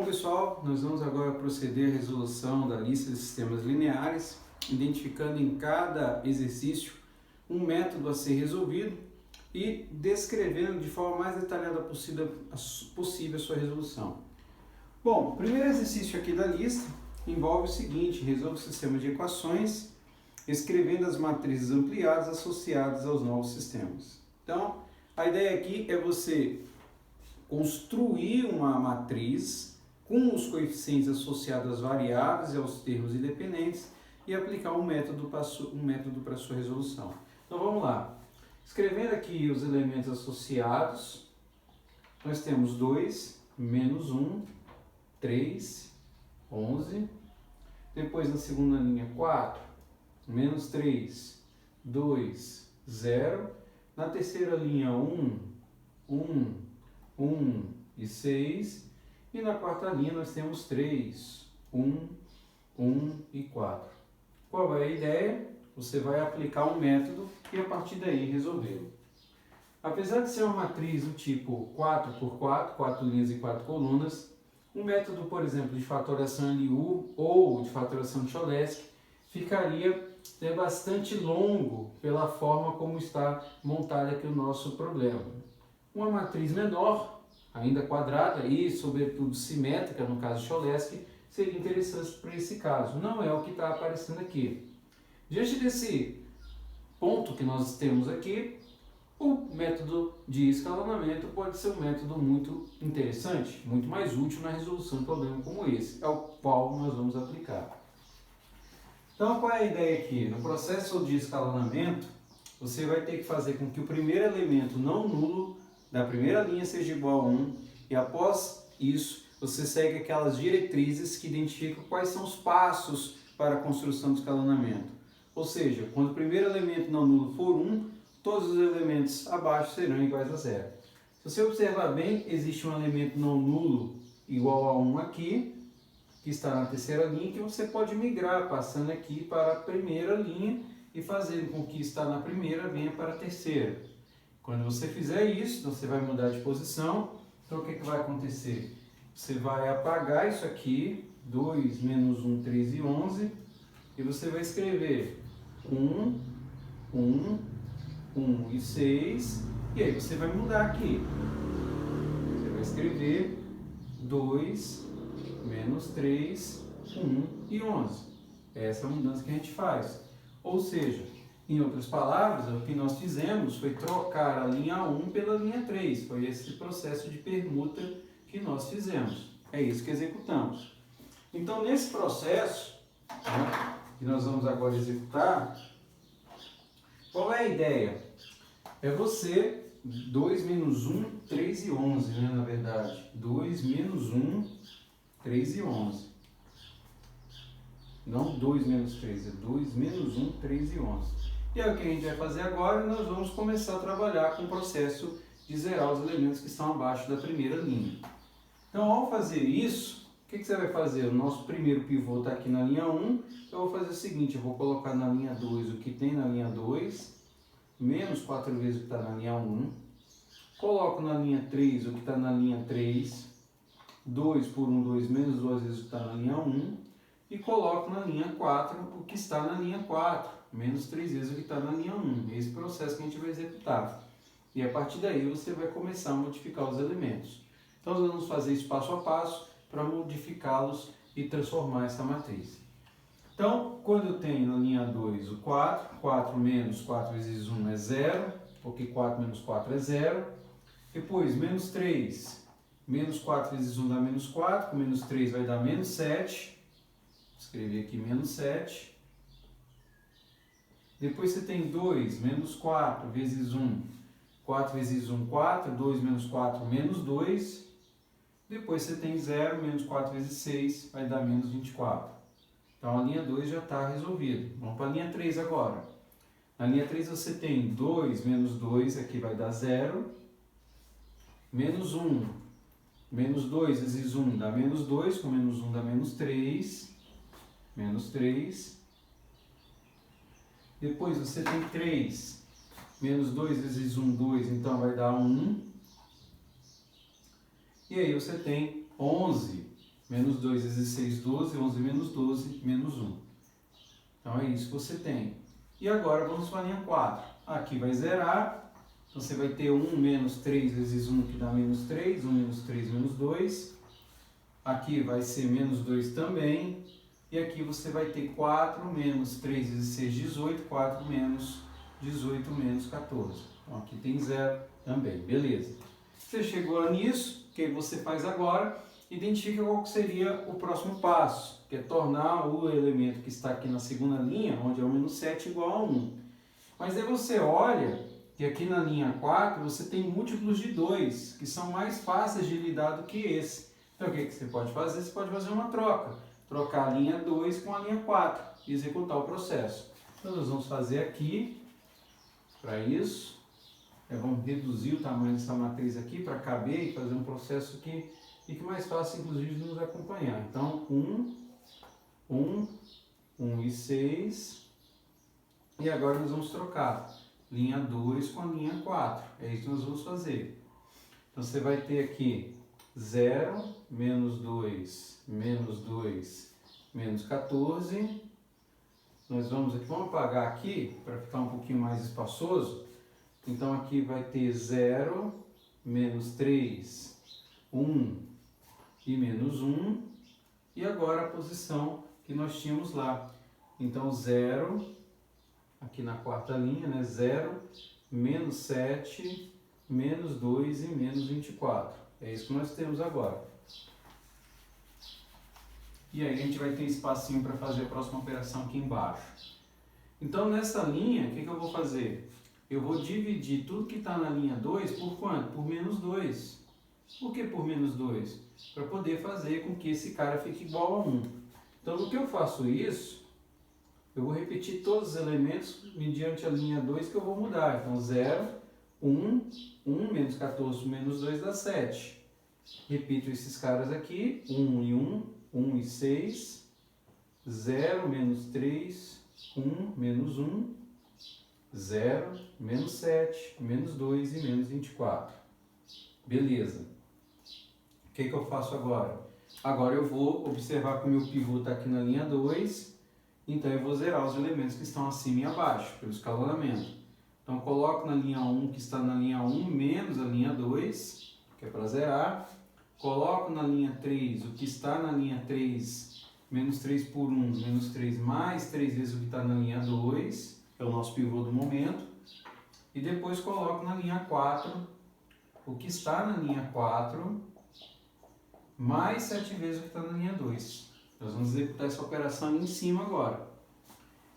pessoal, nós vamos agora proceder à resolução da lista de sistemas lineares, identificando em cada exercício um método a ser resolvido e descrevendo de forma mais detalhada possível a sua resolução. Bom, o primeiro exercício aqui da lista envolve o seguinte: resolva o sistema de equações escrevendo as matrizes ampliadas associadas aos novos sistemas. Então, a ideia aqui é você construir uma matriz com os coeficientes associados às variáveis e aos termos independentes e aplicar um método para a sua resolução. Então vamos lá. Escrevendo aqui os elementos associados, nós temos 2, menos 1, 3, 11. Depois na segunda linha 4, menos 3, 2, 0. Na terceira linha 1, 1 e 6. E na quarta linha nós temos 3, 1 e 4. Qual é a ideia? Você vai aplicar um método e a partir daí resolver. Apesar de ser uma matriz do tipo 4x4, 4 linhas e 4 colunas, um método, por exemplo, de fatoração LU ou de fatoração de Cholesky ficaria bastante longo pela forma como está montada aqui o nosso problema. Uma matriz menor, ainda quadrada e, sobretudo, simétrica, no caso de Cholesky, seria interessante para esse caso. Não é o que está aparecendo aqui. Diante desse ponto que nós temos aqui, o método de escalonamento pode ser um método muito interessante, muito mais útil na resolução de um problema como esse, ao qual nós vamos aplicar. Então, qual é a ideia aqui? No processo de escalonamento, você vai ter que fazer com que o primeiro elemento não nulo da primeira linha seja igual a 1, e após isso, você segue aquelas diretrizes que identificam quais são os passos para a construção do escalonamento. Ou seja, quando o primeiro elemento não nulo for 1, todos os elementos abaixo serão iguais a 0. Se você observar bem, existe um elemento não nulo igual a 1 aqui, que está na terceira linha, que você pode migrar passando aqui para a primeira linha e fazendo com que está na primeira venha para a terceira. Quando você fizer isso, você vai mudar de posição. Então o que vai acontecer? Você vai apagar isso aqui, 2, menos 1, 3 e 11, e você vai escrever 1 e 6, e aí você vai mudar aqui. Você vai escrever 2, menos 3, 1 e 11. Essa é a mudança que a gente faz. Ou seja, em outras palavras, o que nós fizemos foi trocar a linha 1 pela linha 3. Foi esse processo de permuta que nós fizemos. É isso que executamos. Então, nesse processo, que nós vamos agora executar, qual é a ideia? É você, 2 menos 1, 3 e 11, né, na verdade. 2 menos 1, 3 e 11. Não 2 menos 3, é 2 menos 1, 3 e 11. E é o que a gente vai fazer agora. Nós vamos começar a trabalhar com o processo de zerar os elementos que estão abaixo da primeira linha. Então, ao fazer isso, o que você vai fazer? O nosso primeiro pivô está aqui na linha 1. Eu vou fazer o seguinte: eu vou colocar na linha 2 o que tem na linha 2, menos 4 vezes o que está na linha 1. Coloco na linha 3 o que está na linha 3. 2 por 1, 2, menos 2 vezes o que está na linha 1. E coloco na linha 4 o que está na linha 4, menos 3 vezes o que está na linha 1. Esse processo que a gente vai executar. E a partir daí você vai começar a modificar os elementos. Então nós vamos fazer isso passo a passo para modificá-los e transformar essa matriz. Então, quando eu tenho na linha 2 o 4, 4 menos 4 vezes 1 é 0, porque 4 menos 4 é 0. Depois, menos 3, menos 4 vezes 1 dá menos 4, com menos 3 vai dar menos 7. Escrevi aqui menos 7. Depois você tem 2, menos 4 vezes 1. 4 vezes 1, 4. 2 menos 4, menos 2. Depois você tem 0, menos 4 vezes 6, vai dar menos 24. Então a linha 2 já está resolvida. Vamos para a linha 3 agora. Na linha 3 você tem 2 menos 2, aqui vai dar 0. Menos 1. Menos 2 vezes 1 dá menos 2, com menos 1 dá menos 3. Menos 3. Depois você tem 3. Menos 2 vezes 1, 2, então vai dar 1. E aí você tem 11 Menos 2 vezes 6, 12, 11 menos 12, menos 1. Então é isso que você tem. E agora vamos para a linha 4. Aqui vai zerar, então você vai ter 1 menos 3 vezes 1, que dá menos 3, 1 menos 3, menos 2. Aqui vai ser menos 2 também. E aqui você vai ter 4 menos 3 vezes 6, 18, 4 menos 18 menos 14. Então aqui tem 0 também, beleza. Você chegou nisso, o que você faz agora? Identifica qual seria o próximo passo, que é tornar o elemento que está aqui na segunda linha, onde é o menos 7, igual a 1. Mas aí você olha que aqui na linha 4 você tem múltiplos de 2, que são mais fáceis de lidar do que esse. Então o que você pode fazer? Você pode fazer uma troca. Trocar a linha 2 com a linha 4 e executar o processo. Então nós vamos fazer aqui, para isso, vamos reduzir o tamanho dessa matriz aqui para caber e fazer um processo que fique mais fácil, inclusive, de nos acompanhar. Então, 1 e 6. E agora nós vamos trocar linha 2 com a linha 4. É isso que nós vamos fazer. Então, você vai ter aqui 0, menos 2, menos 14. Nós vamos apagar aqui, para ficar um pouquinho mais espaçoso. Então, aqui vai ter 0, menos 3, 1 e menos 1, e agora a posição que nós tínhamos lá. Então, 0, aqui na quarta linha, né? 0, menos 7, menos 2 e menos 24. É isso que nós temos agora. E aí a gente vai ter espacinho para fazer a próxima operação aqui embaixo. Então, nessa linha, o que eu vou fazer? Eu vou dividir tudo que está na linha 2 por quanto? Por menos 2. Por que por menos 2? Para poder fazer com que esse cara fique igual a 1. Então, no que eu faço isso, eu vou repetir todos os elementos mediante a linha 2 que eu vou mudar. Então, 0, 1, menos 14 menos 2 dá 7. Repito esses caras aqui, 1 e 1 e 6, 0, menos 3, 1, menos 1, 0, menos 7, menos 2 e menos 24. Beleza. O que eu faço agora? Agora eu vou observar que o meu pivô está aqui na linha 2, então eu vou zerar os elementos que estão acima e abaixo, pelo escalonamento. Então eu coloco na linha 1 que está na linha 1 menos a linha 2, que é para zerar. Coloco na linha 3 o que está na linha 3, menos 3 por 1, menos 3 mais 3 vezes o que está na linha 2, é o nosso pivô do momento. E depois coloco na linha 4 o que está na linha 4, mais 7 vezes o que está na linha 2. Nós vamos executar essa operação ali em cima agora.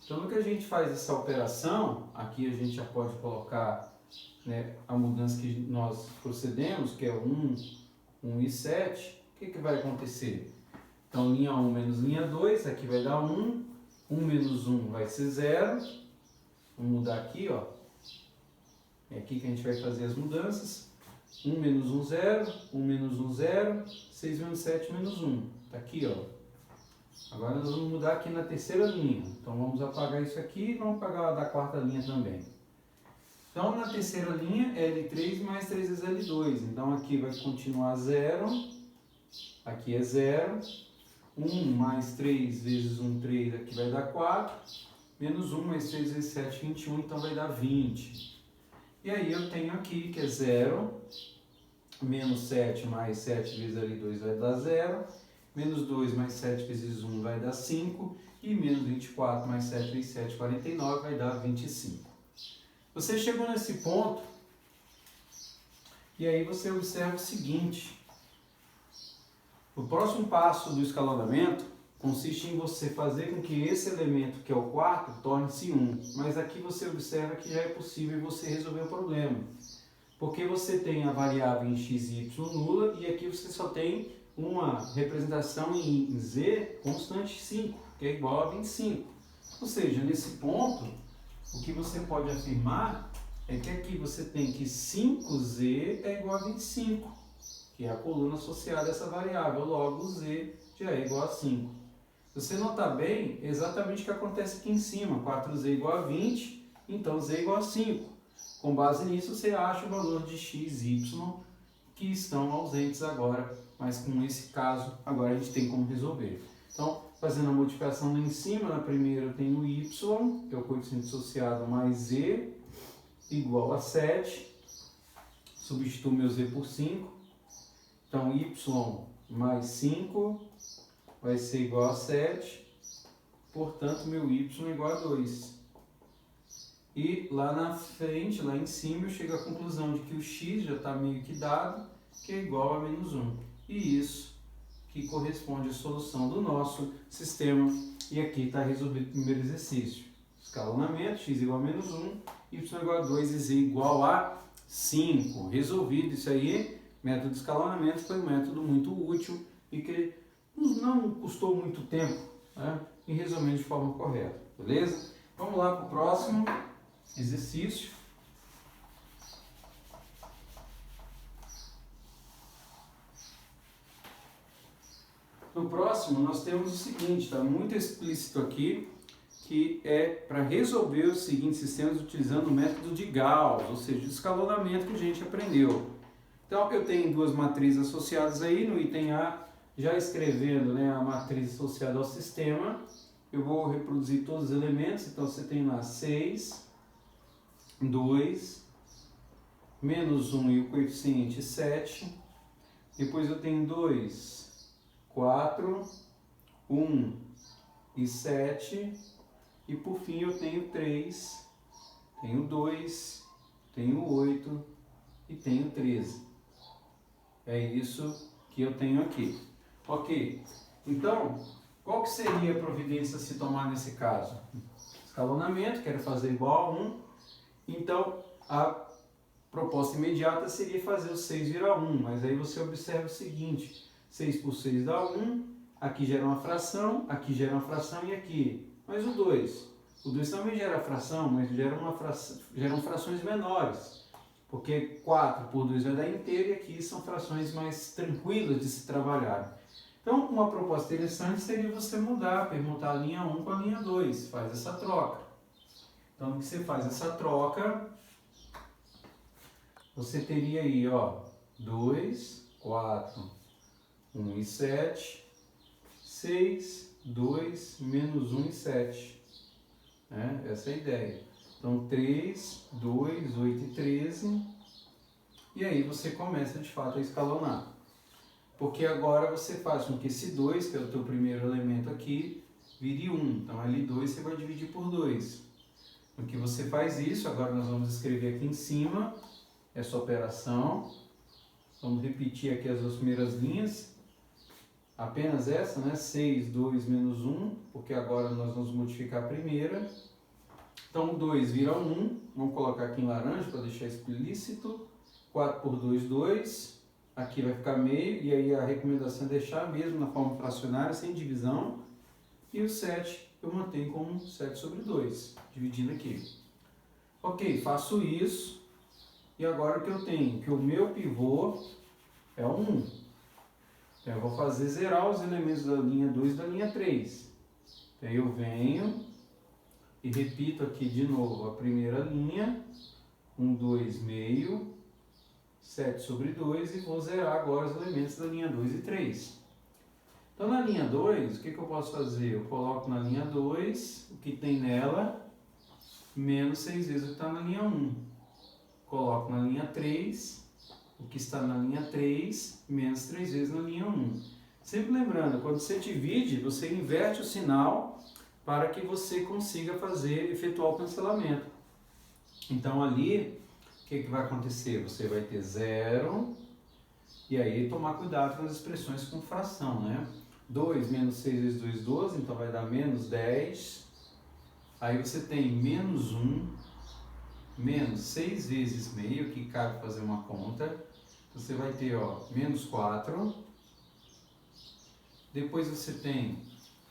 Então, no que a gente faz essa operação, aqui a gente já pode colocar, né, a mudança que nós procedemos, que é 1 e 7. O que vai acontecer? Então, linha 1 menos linha 2, aqui vai dar 1. 1 menos 1 vai ser 0. Vamos mudar aqui, ó. É aqui que a gente vai fazer as mudanças. 1 menos 1, 0. 1 menos 1, 0. 6 menos 7, menos 1. Está aqui, ó. Agora nós vamos mudar aqui na terceira linha. Então vamos apagar isso aqui e vamos apagar a da quarta linha também. Então na terceira linha, L3 mais 3 vezes L2. Então aqui vai continuar 0. Aqui é 0. 1 mais 3 vezes 1, 3. Aqui vai dar 4. Menos 1 mais 3 vezes 7, 21. Então vai dar 20. E aí eu tenho aqui que é 0. Menos 7 mais 7 vezes L2 vai dar 0. Menos 2 mais 7 vezes 1 vai dar 5. E menos 24 mais 7 vezes 7, 49, vai dar 25. Você chegou nesse ponto, e aí você observa o seguinte. O próximo passo do escalonamento consiste em você fazer com que esse elemento, que é o 4, torne-se 1. Mas aqui você observa que já é possível você resolver o problema. Porque você tem a variável em x e y nula, e aqui você só tem uma representação em z constante 5, que é igual a 25. Ou seja, nesse ponto, o que você pode afirmar é que aqui você tem que 5z é igual a 25, que é a coluna associada a essa variável, logo z já é igual a 5. Se você notar bem, é exatamente o que acontece aqui em cima, 4z igual a 20, então z igual a 5. Com base nisso, você acha o valor de x, y, que estão ausentes agora, mas com esse caso agora a gente tem como resolver. Então, fazendo a modificação lá em cima, na primeira eu tenho y, que é o coeficiente associado, mais z, igual a 7. Substituo meu z por 5. Então, y mais 5 vai ser igual a 7. Portanto, meu y é igual a 2. E lá na frente, lá em cima, eu chego à conclusão de que o x já está meio que dado, que é igual a menos 1. E isso que corresponde à solução do nosso sistema. E aqui está resolvido o primeiro exercício. Escalonamento, x igual a menos 1, y igual a 2 e z igual a 5. Resolvido isso aí. Método de escalonamento foi um método muito útil e que não custou muito tempo, né, em resolver de forma correta. Beleza? Vamos lá para o próximo exercício. No próximo, nós temos o seguinte, está muito explícito aqui, que é para resolver os seguintes sistemas utilizando o método de Gauss, ou seja, o escalonamento que a gente aprendeu. Então, eu tenho duas matrizes associadas aí, no item A, já escrevendo, né, a matriz associada ao sistema, eu vou reproduzir todos os elementos, então você tem lá 6, 2, menos 1 e o coeficiente 7, depois eu tenho 2, 4, 1 e 7, e por fim eu tenho 3, tenho 2, tenho 8 e tenho 13. É isso que eu tenho aqui. Ok, então qual que seria a providência a se tomar nesse caso? Escalonamento, quero fazer igual a 1, então a proposta imediata seria fazer o 6 virar 1, mas aí você observa o seguinte, 6 por 6 dá 1, aqui gera uma fração, aqui gera uma fração e aqui. Mas o 2? O 2 também gera fração, mas geram frações menores. Porque 4 por 2 vai dar inteiro e aqui são frações mais tranquilas de se trabalhar. Então, uma proposta interessante seria você mudar, permutar a linha 1 com a linha 2. Faz essa troca. Então, o que você faz essa troca, você teria aí, ó, 2, 4, 1 e 7, 6, 2, menos 1 e 7. Essa é a ideia. Então, 3, 2, 8 e 13. E aí você começa, de fato, a escalonar. Porque agora você faz com que esse 2, que é o teu primeiro elemento aqui, vire 1. Então, L2 você vai dividir por 2. No que você faz isso, agora nós vamos escrever aqui em cima essa operação. Vamos repetir aqui as duas primeiras linhas. Apenas essa, né? 6, 2, menos 1, porque agora nós vamos modificar a primeira. Então, 2 vira 1, vamos colocar aqui em laranja para deixar explícito. 4 por 2, 2. Aqui vai ficar meio, e aí a recomendação é deixar mesmo na forma fracionária, sem divisão. E o 7 eu mantenho como 7 sobre 2, dividindo aqui. Ok, faço isso. E agora o que eu tenho? Que o meu pivô é o 1. Então, eu vou fazer zerar os elementos da linha 2 e da linha 3. Então, eu venho e repito aqui de novo a primeira linha. 1, 2, meio, 7 sobre 2 e vou zerar agora os elementos da linha 2 e 3. Então, na linha 2, o que eu posso fazer? Eu coloco na linha 2 o que tem nela, menos 6 vezes o que está na linha 1. Coloco na linha 3 o que está na linha 3, menos 3 vezes na linha 1. Sempre lembrando, quando você divide, você inverte o sinal para que você consiga efetuar o cancelamento. Então, ali, o que vai acontecer? Você vai ter 0, e aí tomar cuidado com as expressões com fração, né? 2 menos 6 vezes 2, 12, então vai dar menos 10. Aí você tem menos 1, menos 6 vezes meio, que cabe fazer uma conta. Você vai ter, ó, menos 4. Depois você tem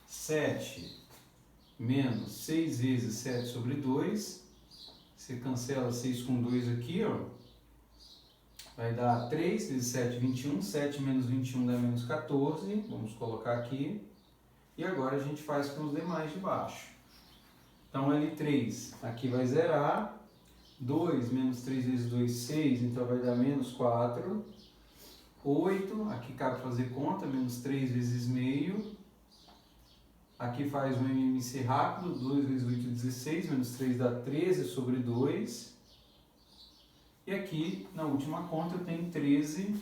7 menos 6 vezes 7 sobre 2. Você cancela 6 com 2 aqui, ó. Vai dar 3 vezes 7, 21. 7 menos 21 dá menos 14. Vamos colocar aqui. E agora a gente faz com os demais de baixo. Então, L3 aqui vai zerar. 2 menos 3 vezes 2, 6. Então, vai dar menos 4. 8, aqui cabe fazer conta, menos 3 vezes meio. Aqui faz um MMC rápido, 2 vezes 8, 16, menos 3 dá 13 sobre 2. E aqui, na última conta, eu tenho 13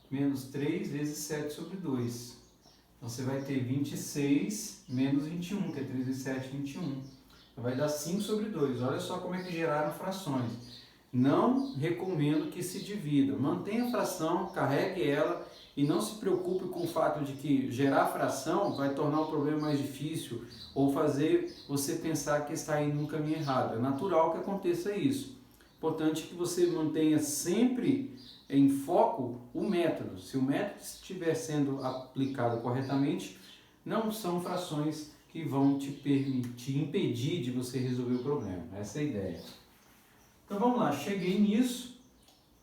menos 3 vezes 7 sobre 2. Então, você vai ter 26 menos 21, que é 3 vezes 7, 21. Então, vai dar 5 sobre 2. Olha só como é que geraram frações. Não recomendo que se divida. Mantenha a fração, carregue ela e não se preocupe com o fato de que gerar fração vai tornar o problema mais difícil ou fazer você pensar que está indo no caminho errado. É natural que aconteça isso. Importante que você mantenha sempre em foco o método. Se o método estiver sendo aplicado corretamente, não são frações que vão te impedir de você resolver o problema. Essa é a ideia. Então vamos lá, cheguei nisso,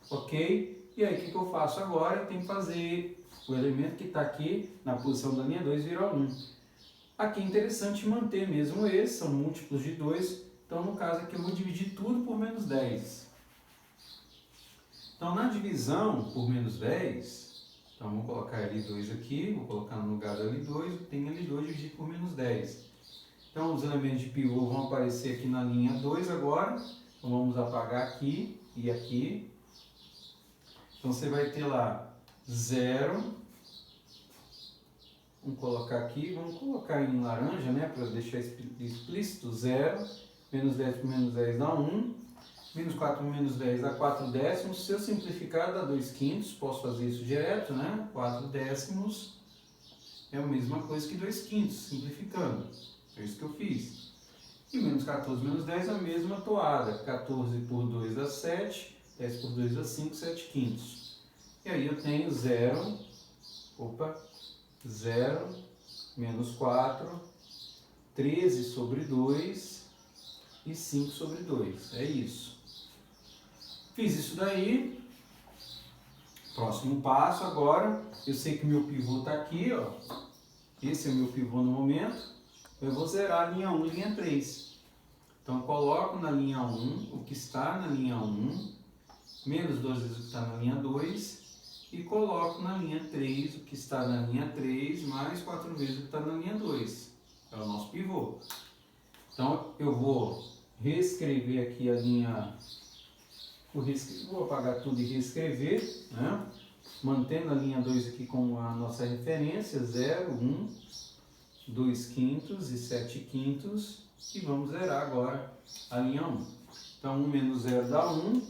ok? E aí o que eu faço agora? Eu tenho que fazer o elemento que está aqui na posição da linha 2 virar 1. Aqui é interessante manter mesmo esse, são múltiplos de 2. Então no caso aqui eu vou dividir tudo por menos 10. Então na divisão por menos 10, então vou colocar L2 aqui, vou colocar no lugar do L2, eu tenho L2 dividido por menos 10. Então os elementos de pivô vão aparecer aqui na linha 2 agora. Então vamos apagar aqui e aqui. Então você vai ter lá 0. Vamos colocar aqui, vamos colocar em laranja, né, para deixar explícito, 0. Menos 10 por menos 10 dá 1. Menos 4 por menos 10 dá 4 décimos. Se eu simplificar dá 2 quintos, posso fazer isso direto, né? 4 décimos é a mesma coisa que 2 quintos, simplificando. É isso que eu fiz. E menos 14 menos 10 é a mesma toada. 14 por 2 dá 7, 10 por 2 dá 5, 7 quintos. E aí eu tenho 0, menos 4, 13 sobre 2 e 5 sobre 2. É isso. Fiz isso daí. Próximo passo agora. Eu sei que meu pivô está aqui, ó. Esse é o meu pivô no momento. Eu vou zerar a linha 1 e linha 3. Então, eu coloco na linha 1 o que está na linha 1, menos 2 vezes o que está na linha 2, e coloco na linha 3 o que está na linha 3, mais 4 vezes o que está na linha 2. É o nosso pivô. Então, eu vou reescrever aqui a linha... Vou apagar tudo e reescrever, né? Mantendo a linha 2 aqui como a nossa referência, 0, 1, 2 quintos e 7 quintos, e vamos zerar agora a linha 1. Então 1 menos 0 dá 1,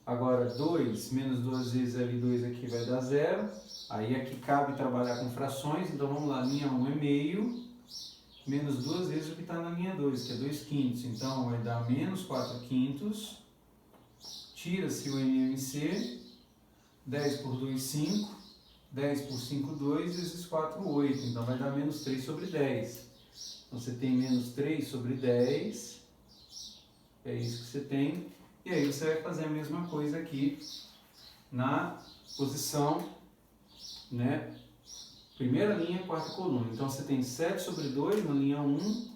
agora 2 menos 2 vezes L2 aqui vai dar 0, aí aqui cabe trabalhar com frações, então vamos lá, linha 1 é meio, menos 2 vezes o que está na linha 2, que é 2 quintos, então vai dar menos 4 quintos, tira-se o MMC, 10 por 2, 5, 10 por 5, 2, vezes 4, 8. Então vai dar menos 3 sobre 10. Então você tem menos 3 sobre 10. É isso que você tem. E aí você vai fazer a mesma coisa aqui na posição, né? Primeira linha, quarta coluna. Então você tem 7 sobre 2 na linha 1,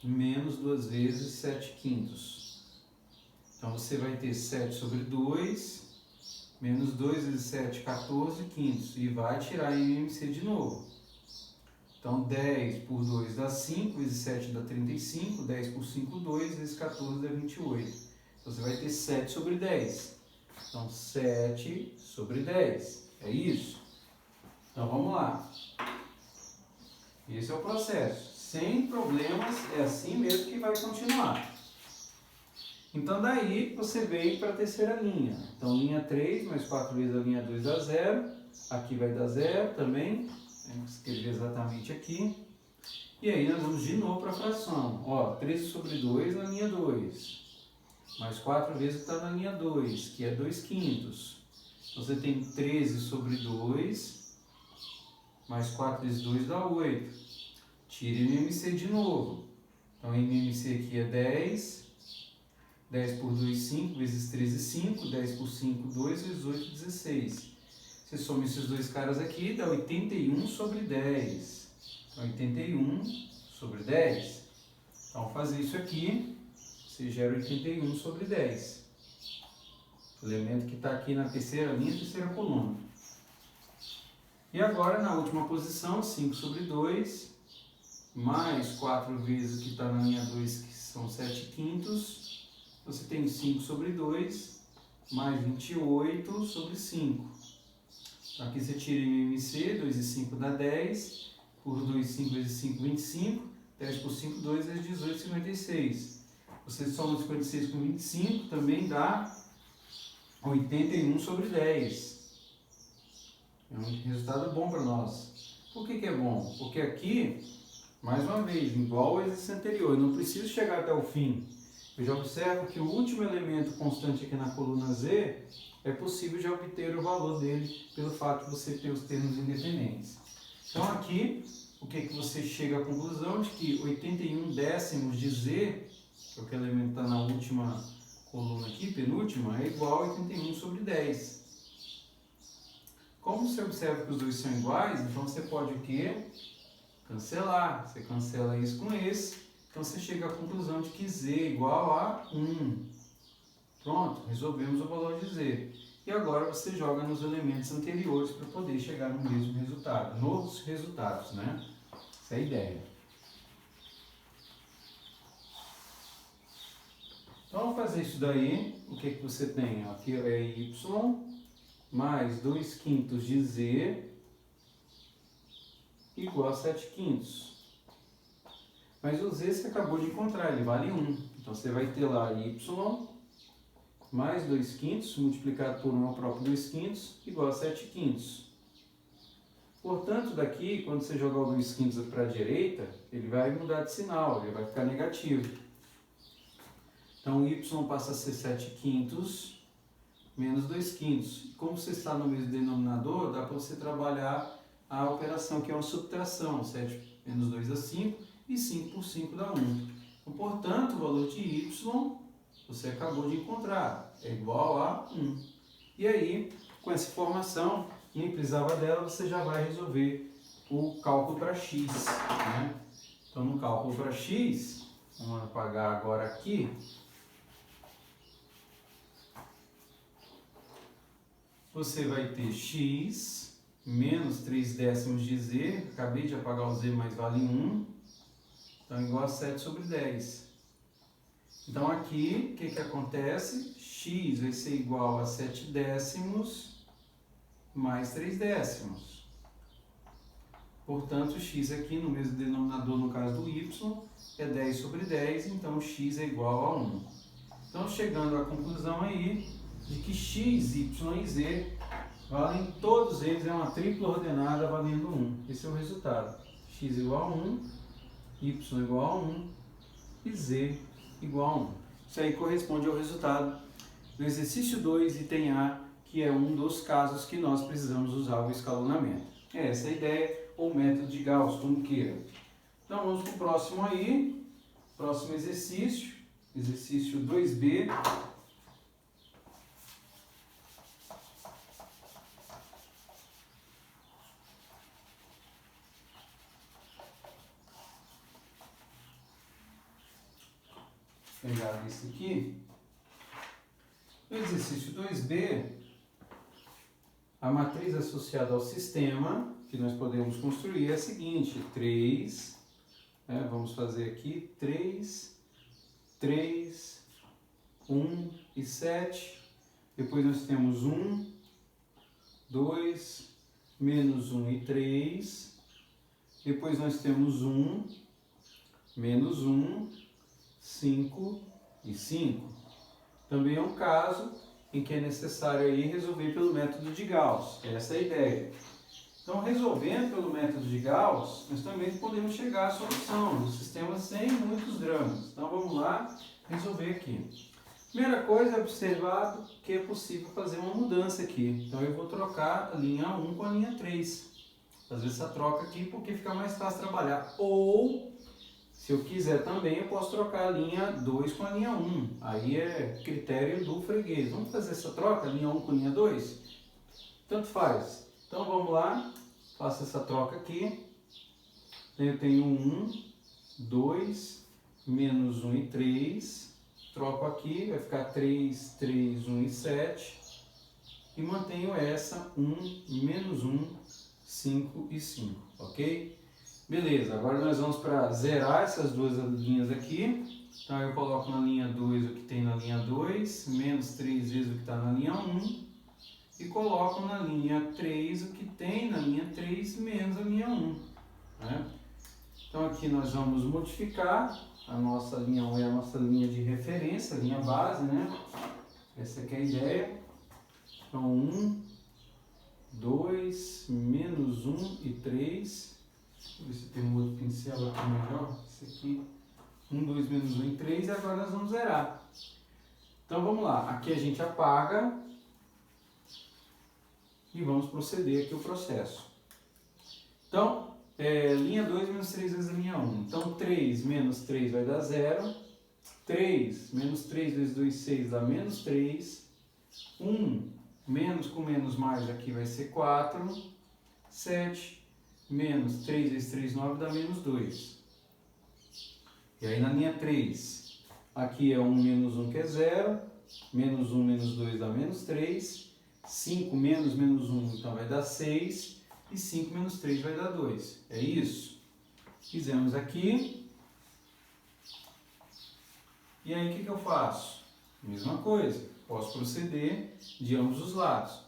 menos 2 vezes 7 quintos. Então você vai ter 7 sobre 2, menos 2 vezes 7, 14 quintos. E vai tirar MMC de novo. Então 10 por 2 dá 5, vezes 7 dá 35, 10 por 5, 2, vezes 14 dá 28. Então você vai ter 7 sobre 10. Então 7 sobre 10. É isso? Então vamos lá. Esse é o processo. Sem problemas, é assim mesmo que vai continuar. Então daí você vem para a terceira linha. Então linha 3 mais 4 vezes a linha 2 dá 0. Aqui vai dar 0 também. Vamos escrever exatamente aqui. E aí nós vamos de novo para a fração. Ó, 13 sobre 2 na linha 2. Mais 4 vezes o que está na linha 2, que é 2 quintos. Então você tem 13 sobre 2. Mais 4 vezes 2 dá 8. Tira MMC de novo. Então MMC aqui é 10. 10 por 2, 5, vezes 13, 5. 10 por 5, 2, vezes 8, 16. Você soma esses dois caras aqui, dá 81 sobre 10. Então 81 sobre 10. Então fazer isso aqui, você gera 81 sobre 10. elemento que está aqui na terceira linha, terceira coluna. E agora, na última posição, 5 sobre 2, mais 4 vezes o que está na linha 2, que são 7 quintos. Você tem 5 sobre 2, mais 28 sobre 5. Aqui você tira MMC, 2 e 5 dá 10, por 2, 5 vezes 5, 25, 10 por 5, 2 vezes 18, 56. Você soma 56 com 25, também dá 81 sobre 10. É um resultado bom para nós. Por que é bom? Porque aqui, mais uma vez, igual ao exercício anterior, eu não preciso chegar até o fim. Eu já observo que o último elemento constante aqui na coluna Z é possível já obter o valor dele pelo fato de você ter os termos independentes. Então aqui, o que você chega à conclusão de que 81 décimos de Z, que é o que elemento está na última coluna aqui, penúltima, é igual a 81 sobre 10. Como você observa que os dois são iguais, então você pode o quê? Cancelar. Você cancela isso com esse, então você chega à conclusão de que Z é igual a 1. Pronto, resolvemos o valor de Z. E agora você joga nos elementos anteriores para poder chegar no mesmo resultado, nos resultados, né? Essa é a ideia. Então, vamos fazer isso daí. O que você tem? Aqui é Y mais 2 quintos de Z igual a 7 quintos. Mas o Z você acabou de encontrar, ele vale 1. Então, você vai ter lá Y mais 2 quintos, multiplicado por 1 é o próprio 2 quintos, igual a 7 quintos. Portanto, daqui, quando você jogar o 2 quintos para a direita, ele vai mudar de sinal, ele vai ficar negativo. Então, y passa a ser 7 quintos menos 2 quintos. Como você está no mesmo denominador, dá para você trabalhar a operação, que é uma subtração. 7 menos 2 dá 5, e 5 por 5 dá 1. Então, portanto, o valor de y, você acabou de encontrar, é igual a 1. E aí, com essa informação, quem precisava dela, você já vai resolver o cálculo para x. Né? Então, no cálculo para x, vamos apagar agora aqui. Você vai ter x menos 3 décimos de z, acabei de apagar o z, mas vale 1, então igual a 7 sobre 10. Então aqui, o que acontece? X vai ser igual a 7 décimos mais 3 décimos. Portanto, x aqui no mesmo denominador, no caso do y, é 10 sobre 10, então x é igual a 1. Então, chegando à conclusão aí, de que x, y e z valem, todos eles, é uma tripla ordenada valendo 1. Esse é o resultado. X igual a 1, y igual a 1 e z igual a 1. Isso aí corresponde ao resultado do exercício 2, item A, que é um dos casos que nós precisamos usar o escalonamento. É essa a ideia, ou método de Gauss, como queira. Então vamos para o próximo aí, próximo exercício, exercício 2B. Vou pegar esse aqui. No exercício 2B, a matriz associada ao sistema que nós podemos construir é a seguinte: 3, vamos fazer aqui 3, 3, 1 e 7. Depois nós temos 1, 2, menos 1 e 3. Depois nós temos 1, menos 1, 5 e 5. Também é um caso em que é necessário aí resolver pelo método de Gauss. Essa é a ideia. Então, resolvendo pelo método de Gauss, nós também podemos chegar à solução do sistema sem muitos dramas. Então, vamos lá resolver aqui. Primeira coisa é observar que é possível fazer uma mudança aqui. Então, eu vou trocar a linha 1 com a linha 3. Fazer essa troca aqui porque fica mais fácil trabalhar. Ou, se eu quiser também, eu posso trocar a linha 2 com a linha 1. Aí é critério do freguês. Vamos fazer essa troca, linha 1 com linha 2? Tanto faz. Então vamos lá, faço essa troca aqui. Eu tenho 1, 2, menos 1 e 3. troco aqui, vai ficar 3, 3, 1 e 7. E mantenho essa 1, menos 1, 5 e 5, ok? Beleza, agora nós vamos para zerar essas duas linhas aqui. Então eu coloco na linha 2 o que tem na linha 2, menos 3 vezes o que está na linha 1. E coloco na linha 3 o que tem na linha 3 menos a linha 1. Né? Então aqui nós vamos modificar. A nossa linha 1 é a nossa linha de referência, a linha base, né? Essa aqui é a ideia. Então 1, 2, menos 1 e 3. Deixa eu ver se tem um outro pincel aqui melhor. Esse aqui. 1, 2, menos 1 e 3. E agora nós vamos zerar. Então vamos lá. Aqui a gente apaga. E vamos proceder aqui o processo. Então, linha 2 menos 3 vezes a linha 1. Então 3 menos 3 vai dar 0. 3 menos 3 vezes 2, 6 dá menos 3. 1 menos com menos mais aqui vai ser 4. 7 menos 3 vezes 3, 9 dá menos 2. E aí na linha 3, aqui é 1 menos 1 que é 0. Menos 1 menos 2 dá menos 3. 5 menos menos 1 então vai dar 6. E 5 menos 3 vai dar 2. É isso? Fizemos aqui. E aí o que eu faço? Mesma coisa. Posso proceder de ambos os lados.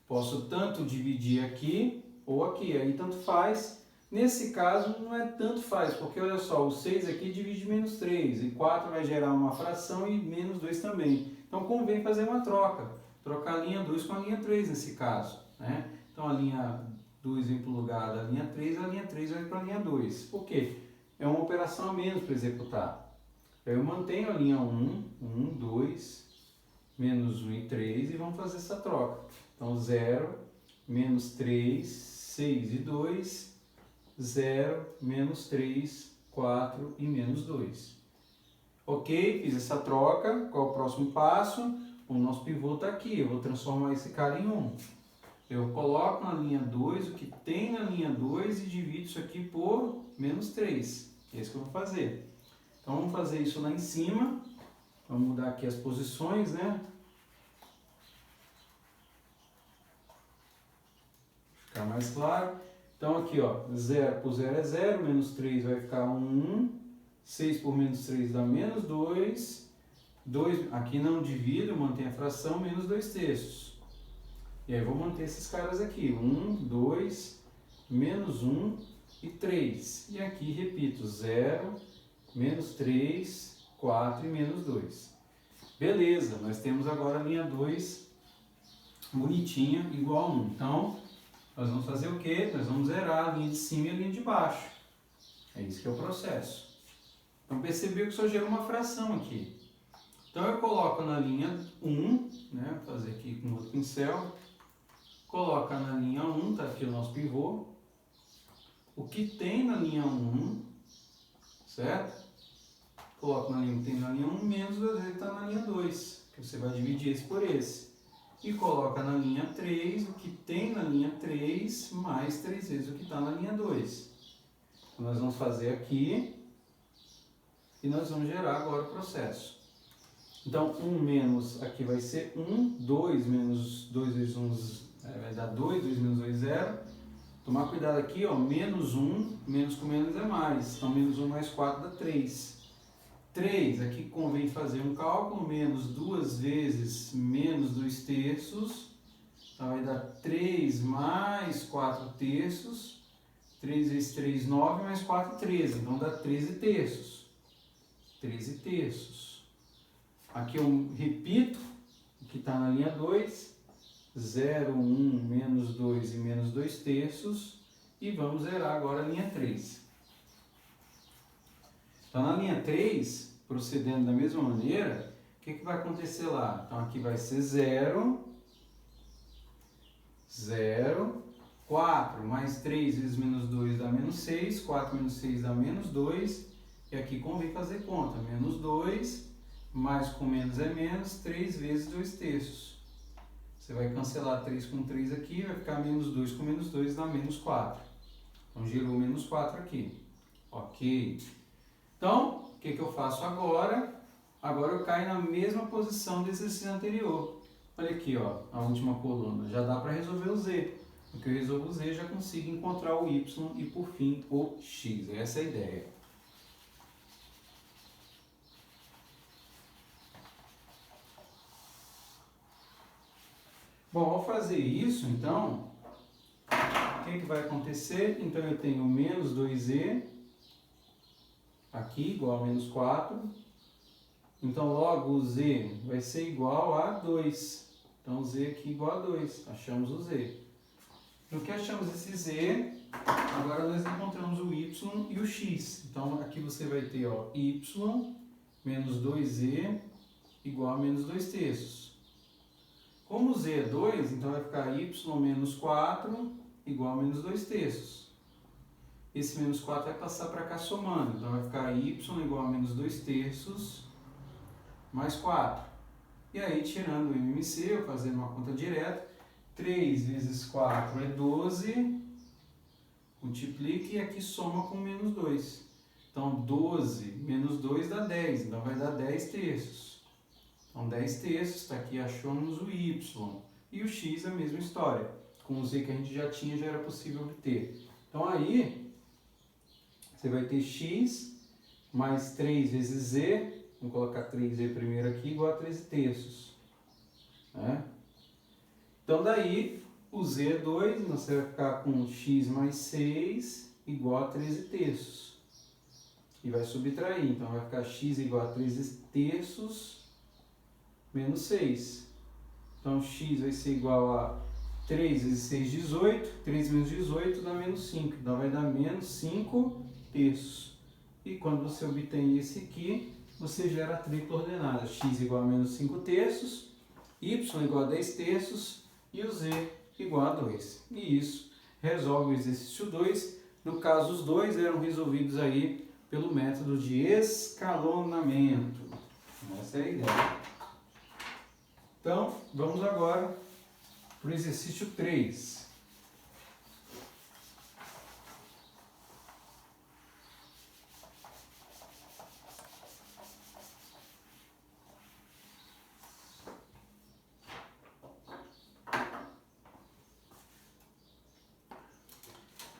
Posso tanto dividir aqui ou aqui. Aí tanto faz. Nesse caso não é tanto faz. Porque olha só, o 6 aqui divide menos 3. E 4 vai gerar uma fração e menos 2 também. Então convém fazer uma troca. Trocar a linha 2 com a linha 3 nesse caso. Né? Então a linha 2 vem para o lugar da linha 3, a linha 3 vai para a linha 2. Por quê? É uma operação a menos para executar. Eu mantenho a linha 1, 1, 2, menos 1 e 3 e vamos fazer essa troca. Então 0, menos 3, 6 e 2, 0, menos 3, 4 e menos 2. Ok, fiz essa troca. Qual é o próximo passo? O nosso pivô está aqui. Eu vou transformar esse cara em 1. Eu coloco na linha 2 o que tem na linha 2 e divido isso aqui por menos 3. É isso que eu vou fazer. Então vamos fazer isso lá em cima. Vamos mudar aqui as posições, né? Ficar mais claro. Então aqui, ó, 0 por 0 é 0, menos 3 vai ficar 1. 6 por menos 3 dá menos 2. 2, aqui não divido, mantenho a fração, menos 2 terços. E aí vou manter esses caras aqui, 1, 2, menos 1 e 3. E aqui repito, 0, menos 3, 4 e menos 2. Beleza, nós temos agora a linha 2 bonitinha, igual a 1. Então, nós vamos fazer o quê? Nós vamos zerar a linha de cima e a linha de baixo. É isso que é o processo. Então percebeu que só gerou uma fração aqui. Então eu coloco na linha 1, né? Vou fazer aqui com outro pincel. Coloca na linha 1, tá aqui o nosso pivô. O que tem na linha 1, certo? Coloco na linha que tem na linha 1, menos 2 vezes está na linha 2. Que você vai dividir esse por esse. E coloca na linha 3 o que tem na linha 3, mais 3 vezes o que está na linha 2. Então nós vamos fazer aqui. E nós vamos gerar agora o processo. Então, 1 menos, aqui vai ser 1, 2 menos 2 vezes 1, vai dar 2, 2 menos 2, 0. Tomar cuidado aqui, ó, menos 1, menos com menos é mais. Então, menos 1 mais 4 dá 3. 3, aqui convém fazer um cálculo, menos 2 vezes menos 2 terços. Então, vai dar 3 mais 4 terços. 3 vezes 3, 9, mais 4, 13. Então, dá 13 terços. 13 terços. Aqui eu repito o que está na linha 2. 0, 1, menos 2 e menos 2 terços. E vamos zerar agora a linha 3. Então na linha 3, procedendo da mesma maneira, o que vai acontecer lá? Então aqui vai ser 0, 0, 4 mais 3 vezes menos 2 dá menos 6, 4 menos 6 dá menos 2, e aqui convém fazer conta, menos 2, mais com menos é menos, 3 vezes 2 terços. Você vai cancelar 3 com 3 aqui, vai ficar menos 2 com menos 2 dá menos 4. Então gerou menos 4 aqui. Ok. Então, o que eu faço agora? agora eu caio na mesma posição do exercício anterior. Olha aqui, ó, a última coluna. Já dá para resolver o z. Porque eu resolvo o z, já consigo encontrar o y e, por fim, o x. Essa é a ideia. Bom, ao fazer isso, então, o que vai acontecer? Então, eu tenho menos 2z aqui, igual a menos 4. Então, logo, o z vai ser igual a 2. Então, z aqui igual a 2. Achamos o z. No que achamos esse z, agora nós encontramos o y e o x. Então, aqui você vai ter, ó, y menos 2z igual a menos 2 terços. Como o z é 2, então vai ficar y menos 4 igual a menos 2 terços. Esse menos 4 vai passar para cá somando. Então vai ficar y igual a menos 2 terços mais 4. E aí, tirando o MMC, eu fazendo uma conta direta, 3 vezes 4 é 12, multiplica e aqui soma com menos 2. Então, 12 menos 2 dá 10, então vai dar 10 terços. Então, 10 terços, está aqui, achamos o y. E o x é a mesma história. Com o z que a gente já tinha, já era possível obter. Então, aí, você vai ter x mais 3 vezes z, vamos colocar 3z primeiro aqui, igual a 13 terços. Né? Então, daí, o z é 2, então você vai ficar com x mais 6 igual a 13 terços. E vai subtrair, então vai ficar x igual a 13 terços menos 6. Então, x vai ser igual a 3 vezes 6, 18. 3 menos 18 dá menos 5. Então, vai dar menos 5 terços. E quando você obtém esse aqui, você gera a tripla ordenada. X igual a menos 5 terços, y igual a 10 terços e o z igual a 2. E isso resolve o exercício 2. No caso, os dois eram resolvidos aí pelo método de escalonamento. Essa é a ideia. Então, vamos agora para o exercício 3.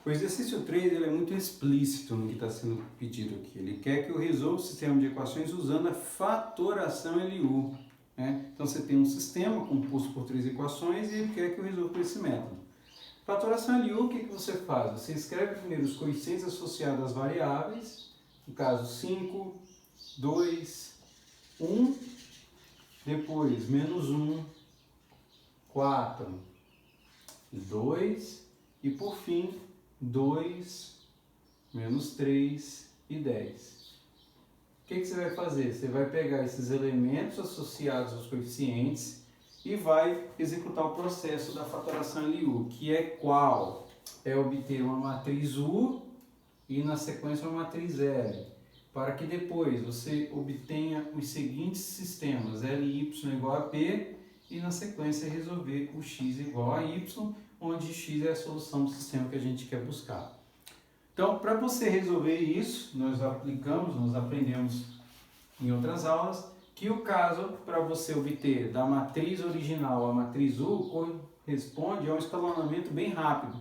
O exercício 3 ele é muito explícito no que está sendo pedido aqui. Ele quer que eu resolva o sistema de equações usando a fatoração LU. Né? Então você tem um sistema composto por 3 equações e ele quer que eu resolva por esse método. Fatoração LU, o que você faz? Você escreve primeiro os coeficientes associados às variáveis, no caso 5, 2, 1, depois menos 1, 4, 2 e por fim 2, menos 3 e 10. O que você vai fazer? Você vai pegar esses elementos associados aos coeficientes e vai executar o processo da fatoração LU, que é qual? É obter uma matriz U e na sequência uma matriz L, para que depois você obtenha os seguintes sistemas, LY igual a P e na sequência resolver o x igual a y, onde x é a solução do sistema que a gente quer buscar. Então, para você resolver isso, nós aprendemos em outras aulas, que o caso para você obter da matriz original a matriz U corresponde a um escalonamento bem rápido.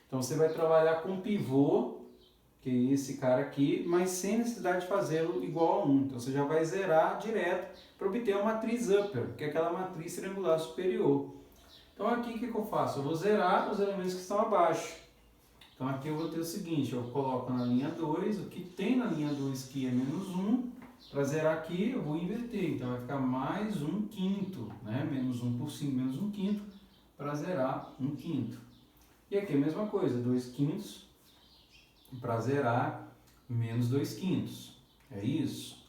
Então, você vai trabalhar com pivô, que é esse cara aqui, mas sem necessidade de fazê-lo igual a 1. Então, você já vai zerar direto para obter a matriz upper, que é aquela matriz triangular superior. Então, aqui o que eu faço? Eu vou zerar os elementos que estão abaixo. Então, aqui eu vou ter o seguinte, eu coloco na linha 2, o que tem na linha 2 aqui é menos 1, para zerar aqui eu vou inverter, então vai ficar mais 1 quinto, né? Menos 1 por 5, menos 1 quinto, para zerar 1 quinto. E aqui a mesma coisa, 2 quintos, para zerar menos 2 quintos, é isso.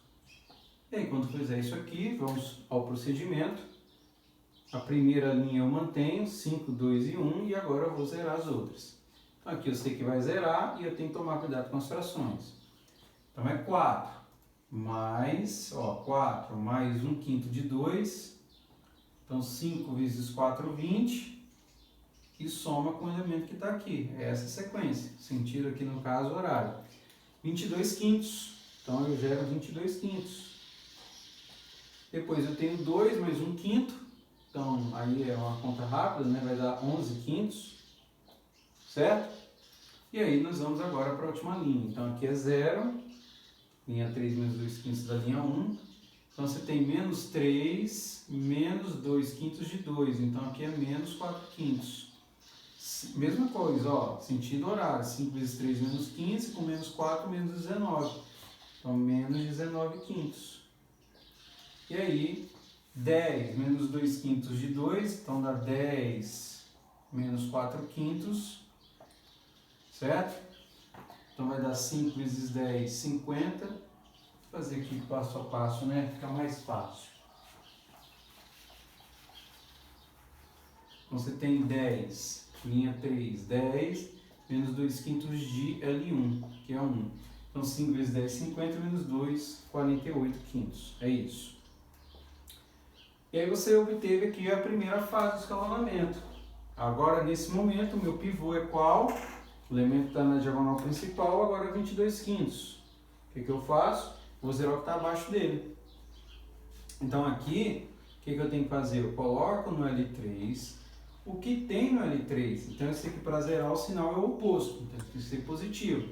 E aí, quando fizer isso aqui, vamos ao procedimento. A primeira linha eu mantenho, 5, 2 e 1, e agora eu vou zerar as outras. Então aqui eu sei que vai zerar e eu tenho que tomar cuidado com as frações. Então é 4 mais, 4 mais 1 quinto de 2. Então 5 vezes 4, 20. E soma com o elemento que está aqui. É essa sequência. Sentido aqui no caso horário. 22 quintos. Então eu gero 22 quintos. Depois eu tenho 2 mais 1 quinto. Então, aí é uma conta rápida, né? Vai dar 11 quintos. Certo? E aí nós vamos agora para a última linha. Então, aqui é 0. Linha 3 menos 2 quintos da linha 1. Então, você tem menos 3 menos 2 quintos de 2. Então, aqui é menos 4 quintos. Mesma coisa, ó, sentido horário. 5 vezes 3 menos 15, com menos 4 menos 19. Então, menos 19 quintos. E aí, 10 menos 2 quintos de 2, então dá 10 menos 4 quintos, certo? Então vai dar 5 vezes 10, 50. Vou fazer aqui passo a passo, né? Fica mais fácil. Então você tem 10, linha 3, 10 menos 2 quintos de L1, que é 1. Então 5 vezes 10, 50, menos 2, 48 quintos. É isso. E aí você obteve aqui a primeira fase do escalonamento. Agora, nesse momento, o meu pivô é qual? O elemento está na diagonal principal, agora é 22 quintos. O que eu faço? Vou zerar o que está abaixo dele. Então aqui, o que eu tenho que fazer? Eu coloco no L3 o que tem no L3. Então esse aqui para zerar o sinal é o oposto, então tem que ser positivo.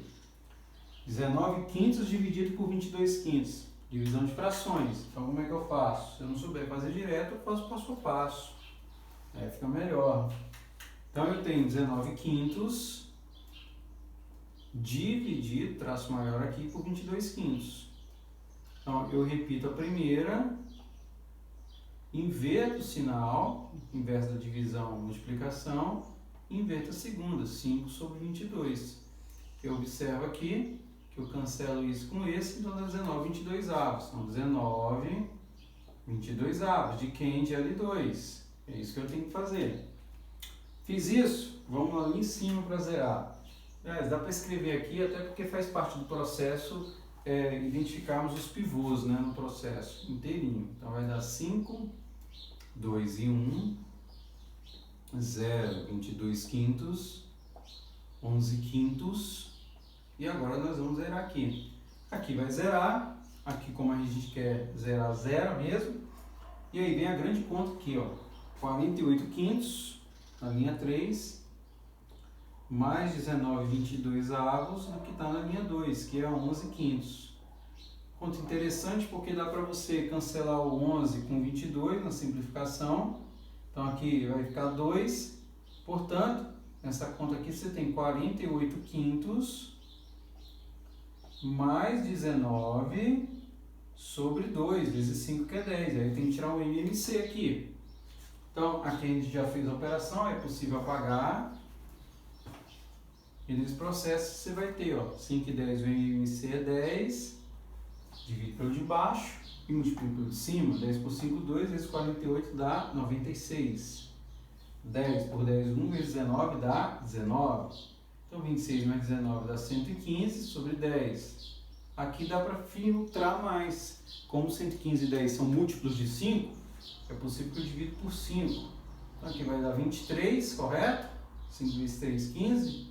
19 quintos dividido por 22 quintos. Divisão de frações. Então, como é que eu faço? Se eu não souber fazer direto, eu faço passo a passo. Aí fica melhor. Então, eu tenho 19 quintos dividido, traço maior aqui, por 22 quintos. Então, eu repito a primeira, inverto o sinal, inverso da divisão, multiplicação, inverto a segunda, 5 sobre 22. Eu observo aqui que eu cancelo isso com esse, então dá 19 22 avos. Então, 19 22 avos. De quem? De L2. É isso que eu tenho que fazer. Fiz isso, vamos ali em cima para zerar. Dá para escrever aqui, até porque faz parte do processo identificarmos os pivôs, né, no processo inteirinho. Então, vai dar 5, 2 e 1, 0, 22 quintos, 11 quintos. E agora nós vamos zerar aqui. Aqui vai zerar. Aqui, como a gente quer zerar zero mesmo. E aí vem a grande conta aqui, ó. 48 quintos na linha 3. Mais 19 22 avos do que está na linha 2, que é 11 quintos. Conta interessante porque dá para você cancelar o 11 com 22 na simplificação. Então aqui vai ficar 2. Portanto, nessa conta aqui você tem 48 quintos mais 19 sobre 2, vezes 5, que é 10. Aí tem que tirar o MMC aqui. Então, aqui a gente já fez a operação, é possível apagar. E nesse processo você vai ter, ó, 5 e 10, o MMC é 10. Divide pelo de baixo e multiplica pelo de cima. 10 por 5, 2, vezes 48 dá 96. 10 por 10, 1, vezes 19 dá 19. Então, 26 mais 19 dá 115 sobre 10. Aqui dá para filtrar mais. Como 115 e 10 são múltiplos de 5, é possível que eu divida por 5. Então, aqui vai dar 23, correto? 5 vezes 3, 15.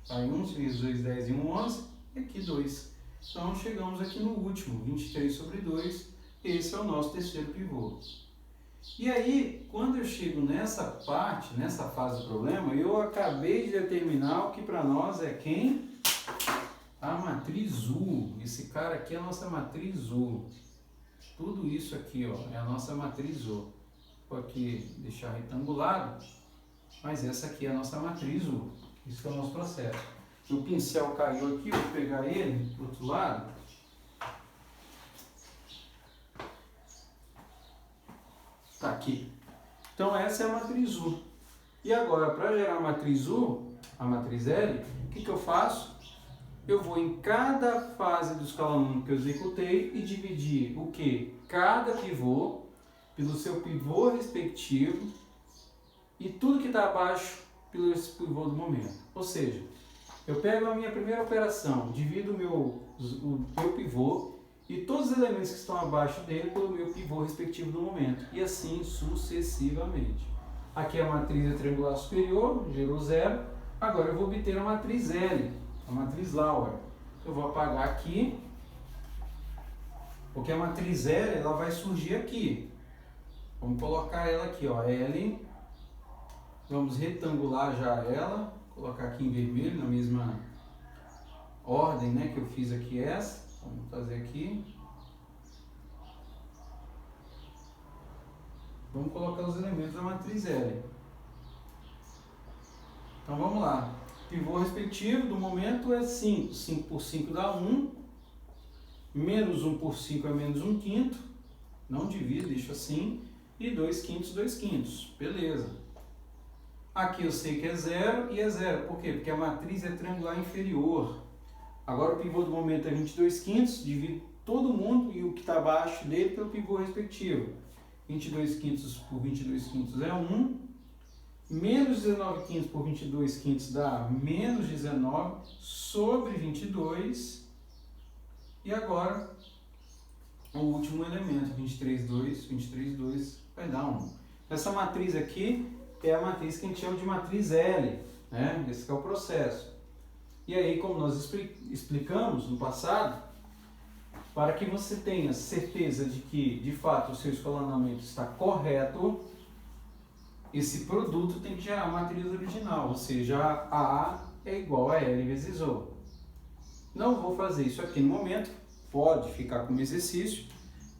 Aí 1, 5 vezes 2, 10 e 1, 11. E aqui 2. Então, chegamos aqui no último, 23 sobre 2. Esse é o nosso terceiro pivô. E aí, quando eu chego nessa parte, nessa fase do problema, eu acabei de determinar o que para nós é quem? A matriz U. Esse cara aqui é a nossa matriz U. Tudo isso aqui, ó, é a nossa matriz U. Vou aqui deixar retangulado, mas essa aqui é a nossa matriz U. Isso é o nosso processo. O pincel caiu aqui, vou pegar ele do outro lado. Tá aqui. Então essa é a matriz U. E agora, para gerar a matriz U, a matriz L, o que eu faço? Eu vou em cada fase do escalonamento que eu executei e dividir o que? Cada pivô pelo seu pivô respectivo e tudo que está abaixo pelo pivô do momento. Ou seja, eu pego a minha primeira operação, divido o meu pivô e todos os elementos que estão abaixo dele pelo meu pivô respectivo do momento. E assim sucessivamente. Aqui a matriz é triangular superior, gerou 0. Agora eu vou obter a matriz L, a matriz Lauer. Eu vou apagar aqui. Porque a matriz L, ela vai surgir aqui. Vamos colocar ela aqui, ó, L. Vamos retangular já ela, colocar aqui em vermelho, na mesma ordem, né, que eu fiz aqui essa. Vamos fazer aqui. Vamos colocar os elementos da matriz L. Então vamos lá. Pivô respectivo do momento é 5. 5 por 5 dá 1. Menos 1 por 5 é menos 1/5. Não divido, deixo assim. E 2/5, 2/5. Beleza. Aqui eu sei que é 0 e é 0. Por quê? Porque a matriz é triangular inferior. Agora o pivô do momento é 22/5. Divido todo mundo e o que está abaixo dele pelo pivô respectivo. 22/5 por 22/5 é 1. Menos 19/5 por 22/5 dá menos 19 sobre 22. E agora, o último elemento, 23/2, 23/2 vai dar 1. Essa matriz aqui é a matriz que a gente chama de matriz L, né? Esse que é o processo. E aí, como nós explicamos no passado, para que você tenha certeza de que, de fato, o seu escalonamento está correto, esse produto tem que gerar a matriz original, ou seja, A é igual a L vezes O. Não vou fazer isso aqui no momento, pode ficar como exercício,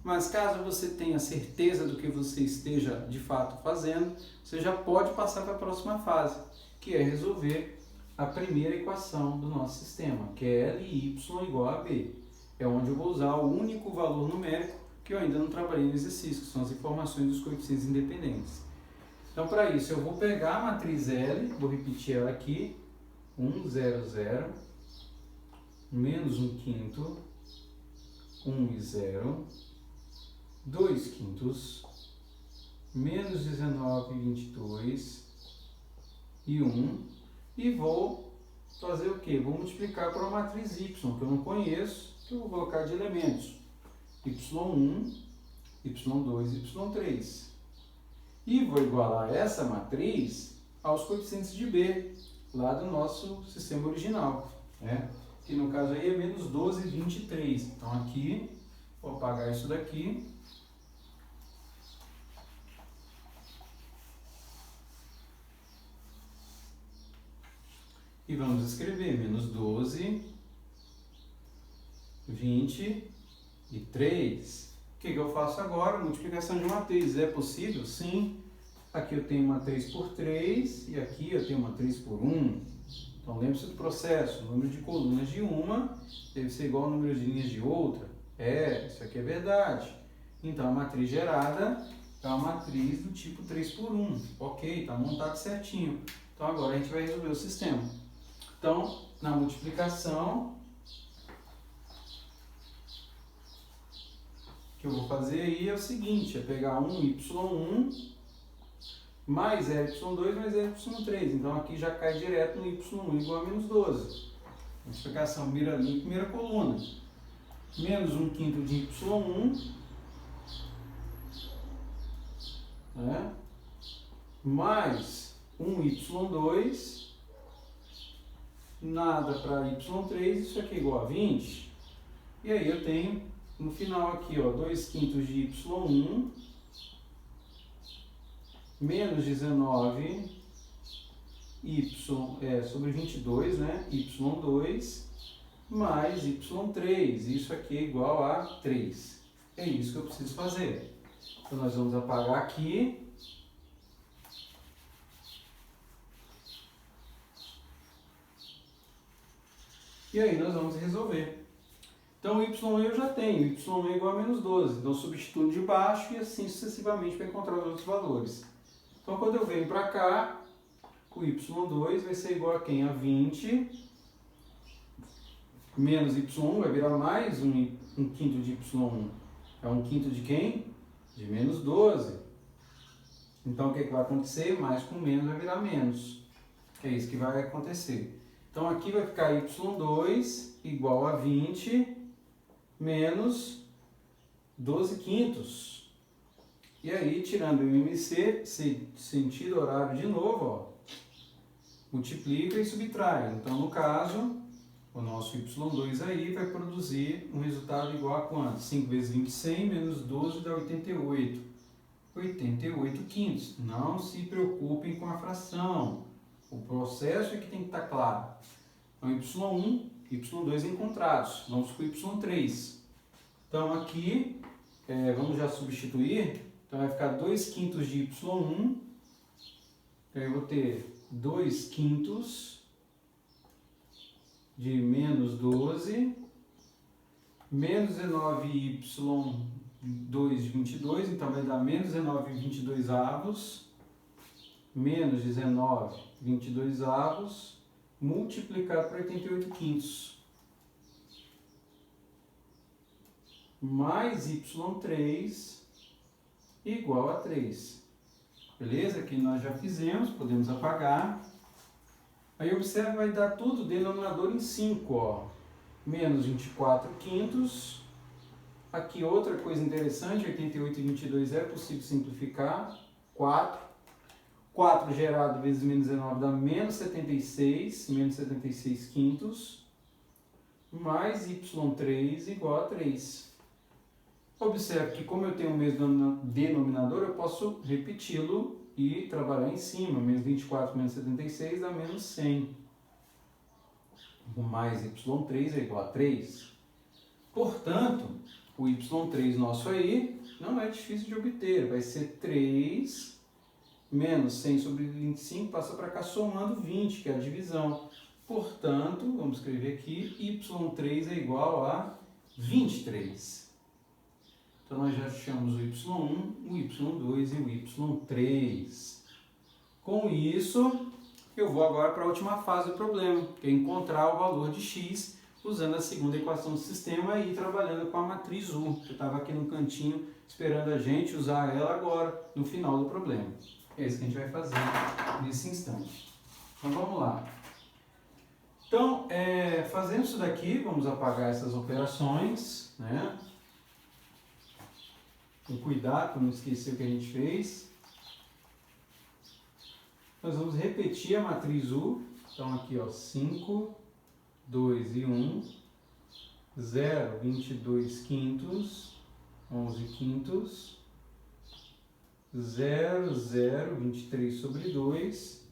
mas caso você tenha certeza do que você esteja de fato fazendo, você já pode passar para a próxima fase, que é resolver a primeira equação do nosso sistema, que é L e Y igual a B. É onde eu vou usar o único valor numérico que eu ainda não trabalhei no exercício, que são as informações dos coeficientes independentes. Então, para isso, eu vou pegar a matriz L, vou repetir ela aqui, 1, 0, 0, menos 1/5, 1 e 0, 2/5, menos 19, 22 e 1, e vou fazer o quê? Vou multiplicar por uma matriz Y, que eu não conheço, que eu vou colocar de elementos, Y1, Y2 e Y3. E vou igualar essa matriz aos coeficientes de B, lá do nosso sistema original, né? Que no caso aí é menos 12 e 23. Então aqui, vou apagar isso daqui. E vamos escrever menos 12, 23. O que eu faço agora? Multiplicação de matriz. É possível? Sim. Aqui eu tenho uma 3 por 3 e aqui eu tenho uma 3 por 1. Então lembre-se do processo. O número de colunas de uma deve ser igual ao número de linhas de outra. Isso aqui é verdade. Então a matriz gerada é uma matriz do tipo 3 por 1. Ok, está montado certinho. Então agora a gente vai resolver o sistema. Então, na multiplicação, o que eu vou fazer aí é o seguinte, é pegar 1y1 mais y2 mais y3. Então aqui já cai direto no y1 igual a menos 12. Multiplicação primeira linha, primeira coluna. Menos 1/5 de y1, né? Mais 1y2, nada para y3, isso aqui é igual a 20. E aí eu tenho no final aqui, ó, 2/5 de y1 menos 19 sobre 22, né? y2 mais y3. Isso aqui é igual a 3. É isso que eu preciso fazer. Então nós vamos apagar aqui. E aí nós vamos resolver. Então o y1 eu já tenho, y1 é igual a menos 12. Então substituo de baixo e assim sucessivamente para encontrar os outros valores. Então quando eu venho para cá, o y2 vai ser igual a quem? A 20 menos y1 vai virar mais 1/5 de y1. É 1/5 de quem? De menos 12. Então o que vai acontecer? Mais com menos vai virar menos. É isso que vai acontecer. Então aqui vai ficar y2 igual a 20 menos 12/5. E aí, tirando o MMC, sentido horário de novo, ó, multiplica e subtrai. Então, no caso, o nosso y2 aí vai produzir um resultado igual a quanto? 5 vezes 20, 100, menos 12 dá 88. 88 quintos. Não se preocupem com a fração. O processo é que tem que estar claro. Então, y1, y2 encontrados. Vamos com y3. Então, aqui, vamos já substituir. Então, vai ficar 2 quintos de y1. Então, eu vou ter 2 quintos de menos 12, menos 19y2 de 22, então vai dar menos 19 22 avos, menos 19 22 avos, multiplicado por 88 quintos, mais y3 igual a 3. Beleza? Aqui nós já fizemos, podemos apagar. Aí observa, vai dar tudo denominador em 5, ó. Menos 24 quintos. Aqui outra coisa interessante, 88 e 22 é possível simplificar. 4. 4 gerado vezes menos 19 dá menos 76 quintos. Mais y3 igual a 3. Observe que como eu tenho o mesmo denominador, eu posso repeti-lo e trabalhar em cima. Menos 24 menos 76 dá menos 100. O mais y3 é igual a 3. Portanto, o y3 nosso aí não é difícil de obter. Vai ser 3 menos 100 sobre 25, passa para cá somando 20, que é a divisão. Portanto, vamos escrever aqui, y3 é igual a 23. Então, nós já achamos o y1, o y2 e o y3. Com isso, eu vou agora para a última fase do problema, que é encontrar o valor de x usando a segunda equação do sistema e trabalhando com a matriz U, que estava aqui no cantinho esperando a gente usar ela agora, no final do problema. É isso que a gente vai fazer nesse instante. Então, vamos lá. Então, fazendo isso daqui, vamos apagar essas operações, né? Com cuidado para não esquecer o que a gente fez. Nós vamos repetir a matriz U. Então aqui, ó, 5, 2 e 1, 0, 22 quintos, 11 quintos, 0, 0, 23 sobre 2.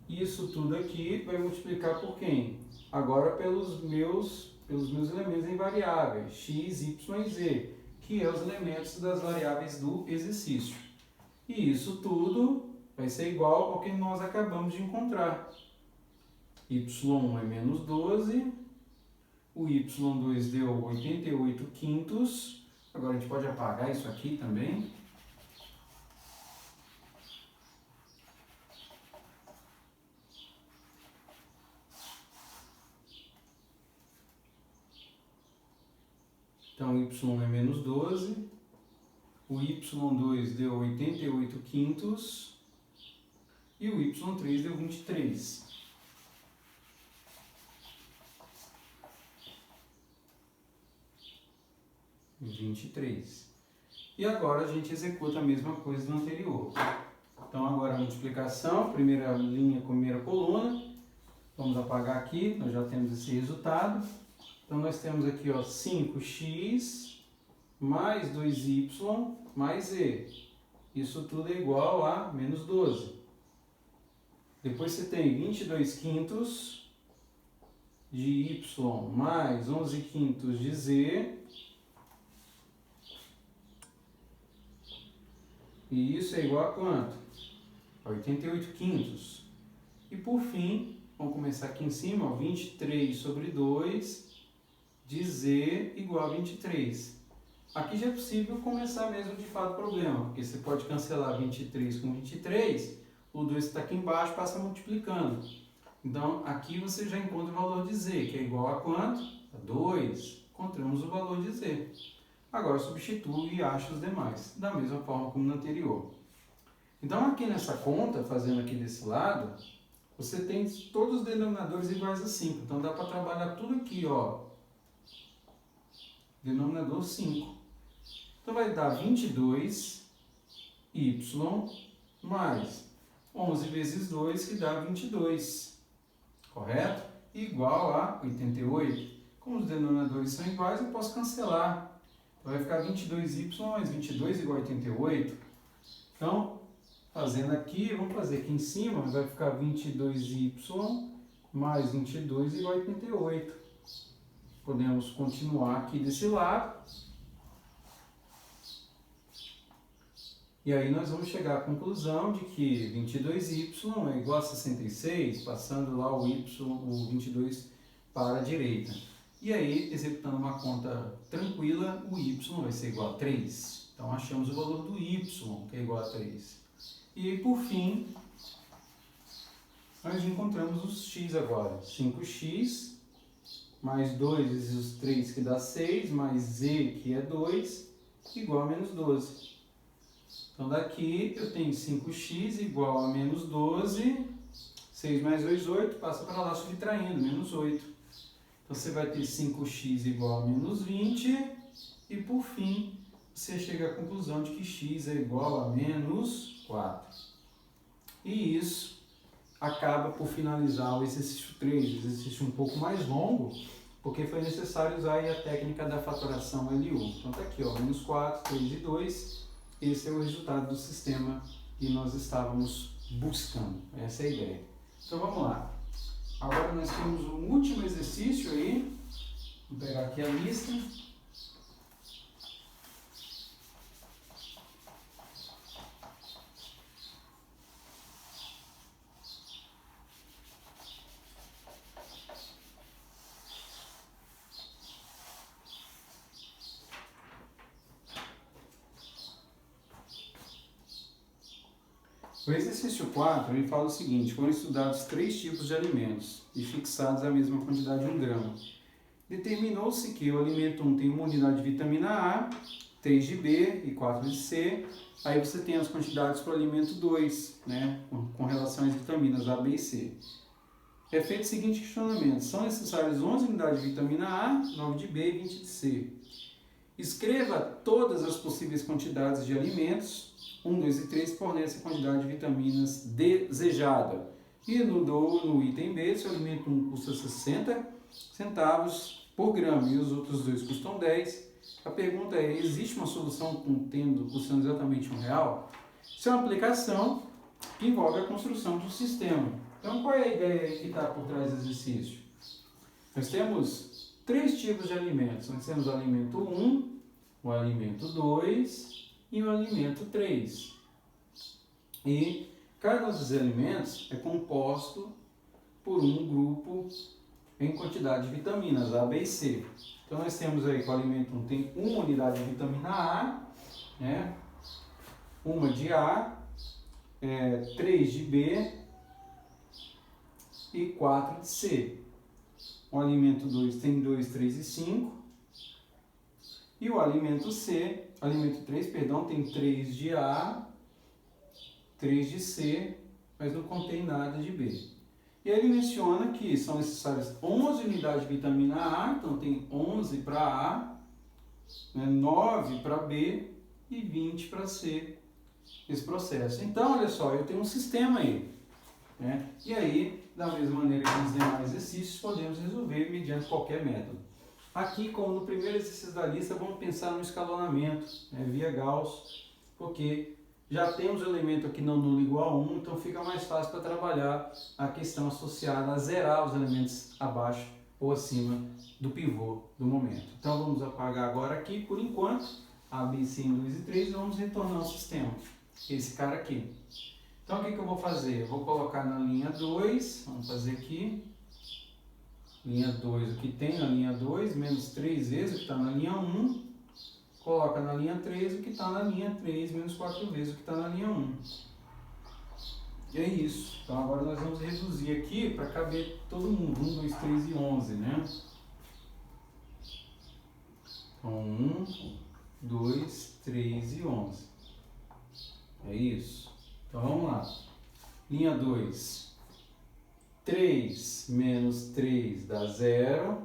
Isso tudo aqui vai multiplicar por quem? Agora pelos meus elementos em variáveis, x, y e z, que é os elementos das variáveis do exercício. E isso tudo vai ser igual ao que nós acabamos de encontrar. y1 é menos 12, o y2 deu 88 quintos. Agora a gente pode apagar isso aqui também. Então, y1 é menos 12, o y2 deu 88 quintos e o y3 deu 23. E agora a gente executa a mesma coisa do anterior. Então, agora a multiplicação, primeira linha com primeira coluna. Vamos apagar aqui, nós já temos esse resultado. Então, nós temos aqui, ó, 5x mais 2y mais z. Isso tudo é igual a menos 12. Depois você tem 22 quintos de y mais 11 quintos de z. E isso é igual a quanto? A 88 quintos. E por fim, vamos começar aqui em cima, ó, 23 sobre 2 de z igual a 23. Aqui já é possível começar mesmo de fato o problema, porque você pode cancelar 23 com 23, o 2 que está aqui embaixo passa multiplicando. Então, aqui você já encontra o valor de z, que é igual a quanto? A 2. Encontramos o valor de z. Agora, substituo e acho os demais, da mesma forma como no anterior. Então, aqui nessa conta, fazendo aqui desse lado, você tem todos os denominadores iguais a 5. Então, dá para trabalhar tudo aqui, ó. Denominador 5. Então, vai dar 22y mais 11 vezes 2, que dá 22. Correto? igual a 88. Como os denominadores são iguais, eu posso cancelar. Então vai ficar 22y mais 22 igual a 88. Então, fazendo aqui, vamos fazer aqui em cima, vai ficar 22y mais 22 igual a 88. Podemos continuar aqui desse lado. E aí nós vamos chegar à conclusão de que 22y é igual a 66, passando lá o 22 para a direita. E aí, executando uma conta tranquila, o y vai ser igual a 3. Então achamos o valor do y, que é igual a 3. E por fim, nós encontramos os x agora. 5x mais 2 vezes os 3, que dá 6, mais z, que é 2, igual a menos 12. Então daqui eu tenho 5x igual a menos 12, 6 mais 2, 8, passa para lá subtraindo, menos 8. Então você vai ter 5x igual a menos 20 e por fim você chega à conclusão de que x é igual a menos 4. E isso acaba por finalizar o exercício 3, exercício um pouco mais longo, porque foi necessário usar aí a técnica da fatoração LU. Então tá aqui, ó, menos 4, 3 e 2. Esse é o resultado do sistema que nós estávamos buscando. Essa é a ideia. Então vamos lá. Agora nós temos um último exercício aí. Vou pegar aqui a lista. O exercício 4, ele fala o seguinte: foram estudados 3 tipos de alimentos e fixados a mesma quantidade de 1 grama. Determinou-se que o alimento 1 tem 1 unidade de vitamina A, 3 de B e 4 de C. Aí você tem as quantidades para o alimento 2, né, com relação às vitaminas A, B e C. É feito o seguinte questionamento: são necessárias 11 unidades de vitamina A, 9 de B e 20 de C. Escreva todas as possíveis quantidades de alimentos 1, 2 e 3 fornece a quantidade de vitaminas desejada. E no item B, se o alimento 1 custa 60 centavos por grama e os outros dois custam 10, a pergunta é: existe uma solução custando exatamente R$1? Isso é uma aplicação que envolve a construção de um sistema. Então, qual é a ideia que está por trás do exercício? Nós temos 3 tipos de alimentos. Nós temos o alimento 1, o alimento 2 e o alimento 3. E cada um dos alimentos é composto por um grupo em quantidade de vitaminas A, B e C. Então nós temos aí que o alimento 1 tem 1 unidade de vitamina A, né? 1 de A, 3 de B e 4 de C. O alimento 2 tem 2, 3 e 5. E o alimento 3, tem 3 de A, 3 de C, mas não contém nada de B. E aí ele menciona que são necessárias 11 unidades de vitamina A, então tem 11 para A, 9 para B e 20 para C, esse processo. Então, olha só, eu tenho um sistema aí, né? E aí, da mesma maneira que nos demais exercícios, podemos resolver mediante qualquer método. Aqui, como no primeiro exercício da lista, vamos pensar no escalonamento, via Gauss, porque já temos o elemento aqui não nulo igual a 1, então fica mais fácil para trabalhar a questão associada a zerar os elementos abaixo ou acima do pivô do momento. Então vamos apagar agora aqui, por enquanto, A, B, C, 1, 2 e 3, e vamos retornar ao sistema, esse cara aqui. Então o que eu vou fazer? Eu vou colocar na linha 2, vamos fazer aqui. Linha 2, o que tem na linha 2, menos 3 vezes o que está na linha 1. Coloca na linha 3 o que está na linha 3, menos 4 vezes o que está na linha 1. E é isso. Então agora nós vamos reduzir aqui para caber todo mundo. 1, 2, 3 e 11, né? Então 1, 2, 3 e 11. É isso. Então vamos lá. Linha 2. 3 menos 3 dá 0.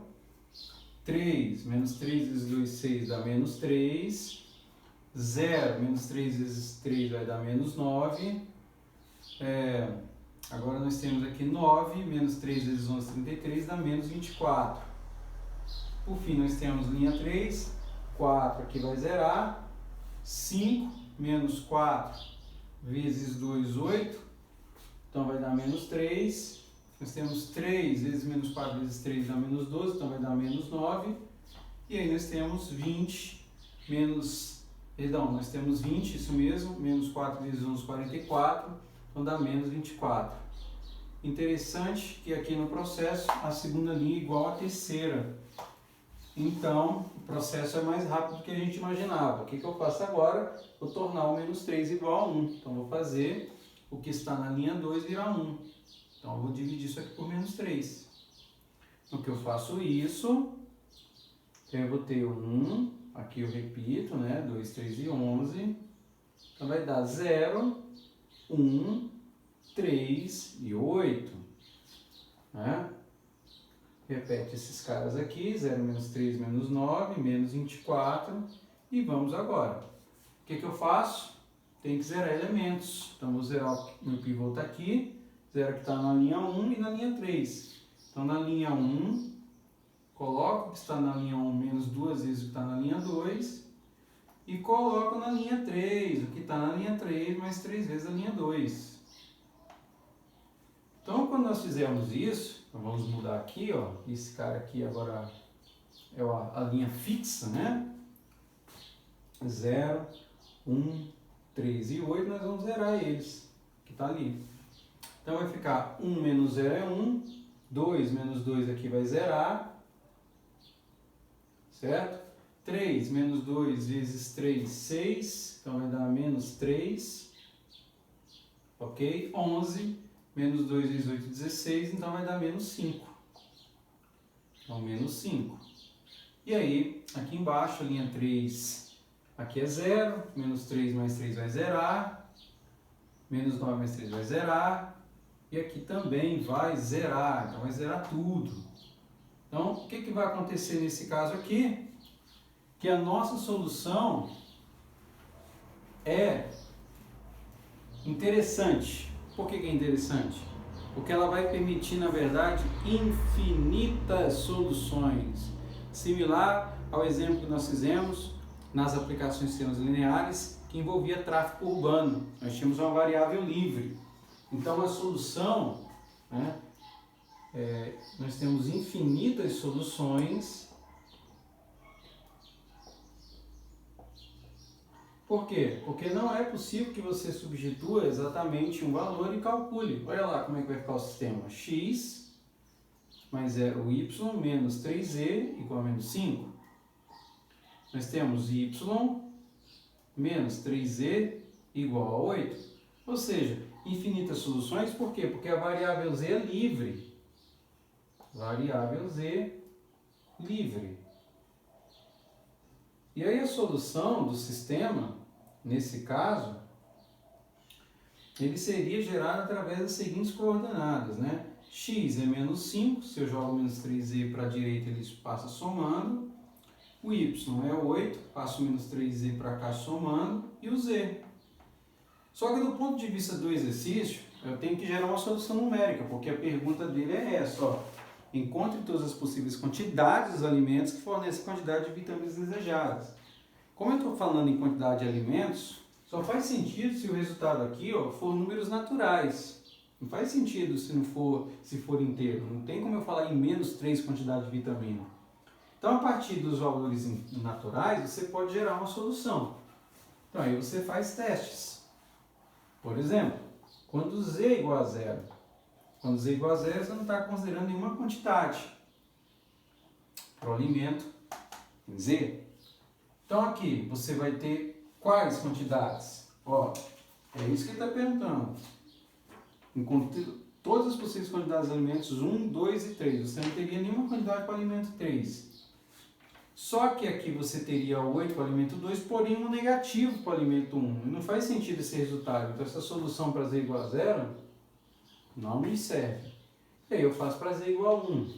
3 menos 3 vezes 2, 6 dá menos 3. 0 menos 3 vezes 3 vai dar menos 9. Agora nós temos aqui 9, menos 3 vezes 11, 33, dá menos 24. Por fim, nós temos linha 3, 4 aqui vai zerar, 5 menos 4 vezes 2, 8, então vai dar menos 3. Nós temos 3 vezes menos 4 vezes 3 dá menos 12, então vai dar menos 9. E aí nós temos 20 menos, perdão, nós temos 20, isso mesmo, menos 4 vezes 11, 44, então dá menos 24. Interessante que aqui no processo a segunda linha é igual à terceira. Então, o processo é mais rápido do que a gente imaginava. O que eu faço agora? Vou tornar o menos 3 igual a 1. Então, vou fazer o que está na linha 2 virar 1. Então, eu vou dividir isso aqui por menos 3. No que eu faço isso, eu vou ter 1, aqui eu repito, né? 2, 3 e 11. Então, vai dar 0, 1, 3 e 8. Né? Repete esses caras aqui, 0 menos 3 menos 9, menos 24. E vamos agora. O que eu faço? Tem que zerar elementos. Então, vou zerar o meu pivô está aqui. Zero que está na linha 1 e na linha 3. Então, na linha 1, coloco o que está na linha 1 menos 2 vezes o que está na linha 2. E coloco na linha 3 o que está na linha 3 mais 3 vezes a linha 2. Então, quando nós fizermos isso, então vamos mudar aqui, ó. Esse cara aqui agora é a linha fixa, né? 0, 1, 3 e 8, nós vamos zerar eles, que está ali. Então, vai ficar 1 menos 0 é 1, 2 menos 2 aqui vai zerar, certo? 3 menos 2 vezes 3, 6, então vai dar menos 3, ok? 11 menos 2 vezes 8, 16, então vai dar menos 5. Então, menos 5. E aí, aqui embaixo, a linha 3, aqui é 0, menos 3 mais 3 vai zerar, menos 9 mais 3 vai zerar, e aqui também vai zerar, então vai zerar tudo. Então, o que vai acontecer nesse caso aqui? Que a nossa solução é interessante. Por que é interessante? Porque ela vai permitir, na verdade, infinitas soluções. Similar ao exemplo que nós fizemos nas aplicações de sistemas lineares, que envolvia tráfego urbano. Nós tínhamos uma variável livre. Então, a solução, né, nós temos infinitas soluções. Por quê? Porque não é possível que você substitua exatamente um valor e calcule. Olha lá como é que vai ficar o sistema. X mais 0, y menos 3z igual a menos 5. Nós temos y menos 3z igual a 8. Ou seja, infinitas soluções. Por quê? Porque a variável z é livre. Variável z livre. E aí a solução do sistema, nesse caso, ele seria gerado através das seguintes coordenadas, né? X é menos 5, se eu jogo menos 3z para a direita, ele passa somando. O y é 8, passo menos 3z para cá somando. E o z. Só que do ponto de vista do exercício, eu tenho que gerar uma solução numérica, porque a pergunta dele é essa, ó. Encontre todas as possíveis quantidades dos alimentos que fornecem a quantidade de vitaminas desejadas. Como eu estou falando em quantidade de alimentos, só faz sentido se o resultado aqui, ó, for números naturais. Não faz sentido se for inteiro. Não tem como eu falar em menos 3 quantidade de vitamina. Então, a partir dos valores naturais, você pode gerar uma solução. Então, aí você faz testes. Por exemplo, quando z é igual a 0. Quando z é igual a 0, você não está considerando nenhuma quantidade para o alimento z. Então, aqui você vai ter quais quantidades? Ó, é isso que ele está perguntando. Encontre todas as possíveis quantidades de alimentos 1, 2 e 3. Você não teria nenhuma quantidade para o alimento 3. Só que aqui você teria 8 para o alimento 2, porém um negativo para o alimento 1. E não faz sentido esse resultado. Então, essa solução para z igual a 0 não me serve. E aí eu faço para z igual a 1.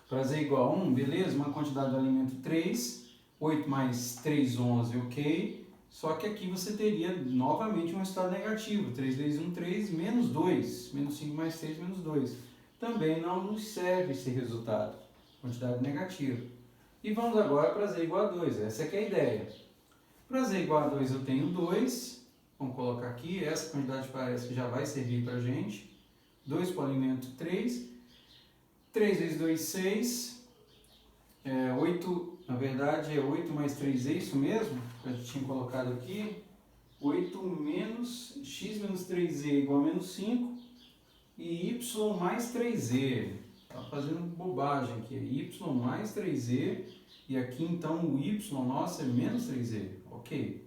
Para z igual a 1, beleza? Uma quantidade de alimento 3. 8 mais 3, 11, ok. Só que aqui você teria novamente um resultado negativo. 3 vezes 1, 3, menos 2. Menos 5 mais 3, menos 2. Também não nos serve esse resultado. Quantidade negativa. E vamos agora para z igual a 2. Essa é que é a ideia. Para z igual a 2 eu tenho 2. Vamos colocar aqui. Essa quantidade parece que já vai servir para a gente. 2 para o alimento 3. 3 vezes 2, 6. 8, na verdade é 8 mais 3 é isso mesmo? Que a gente tinha colocado aqui. 8 menos x menos 3z igual a menos 5. E y mais 3z. Está fazendo bobagem aqui. Y mais 3z. E aqui então o y nosso é menos 3z. Ok.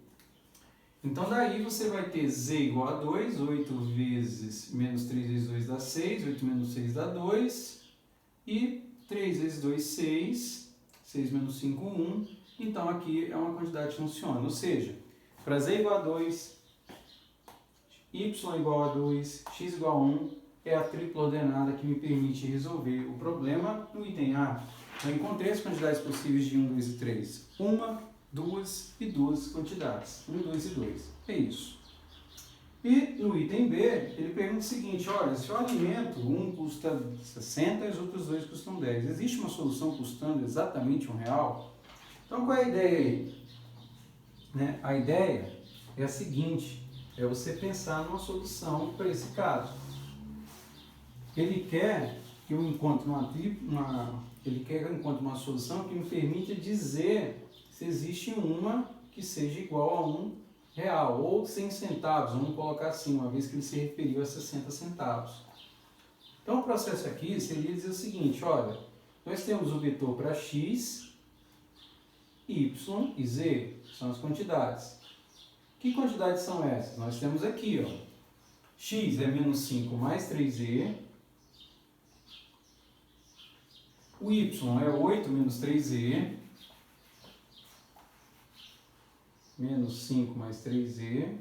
Então daí você vai ter z igual a 2. 8 vezes menos 3 vezes 2 dá 6. 8 menos 6 dá 2. E 3 vezes 2, 6. 6 menos 5, 1. Então aqui é uma quantidade que funciona. Ou seja, para z igual a 2, y igual a 2, x igual a 1, é a tripla ordenada que me permite resolver o problema no item A. Eu encontrei as quantidades possíveis de 1, 2 e 3. 1, 2 e 2 quantidades. 1, 2 e 2. É isso. E no item B, ele pergunta o seguinte, olha, se o alimento, um custa 60 e os outros dois custam 10, existe uma solução custando exatamente R$1? Então qual é a ideia aí? Né? A ideia é a seguinte, é você pensar numa solução para esse caso. Ele quer que eu encontre uma solução que me permita dizer se existe uma que seja igual a R$1 ou 100 centavos, vamos colocar assim, uma vez que ele se referiu a 60 centavos. Então o processo aqui seria dizer o seguinte, olha, nós temos o vetor para x, y e z, são as quantidades. Que quantidades são essas? Nós temos aqui, ó, x é menos 5 mais 3z, o y é 8 menos 3z, menos 5 mais 3z,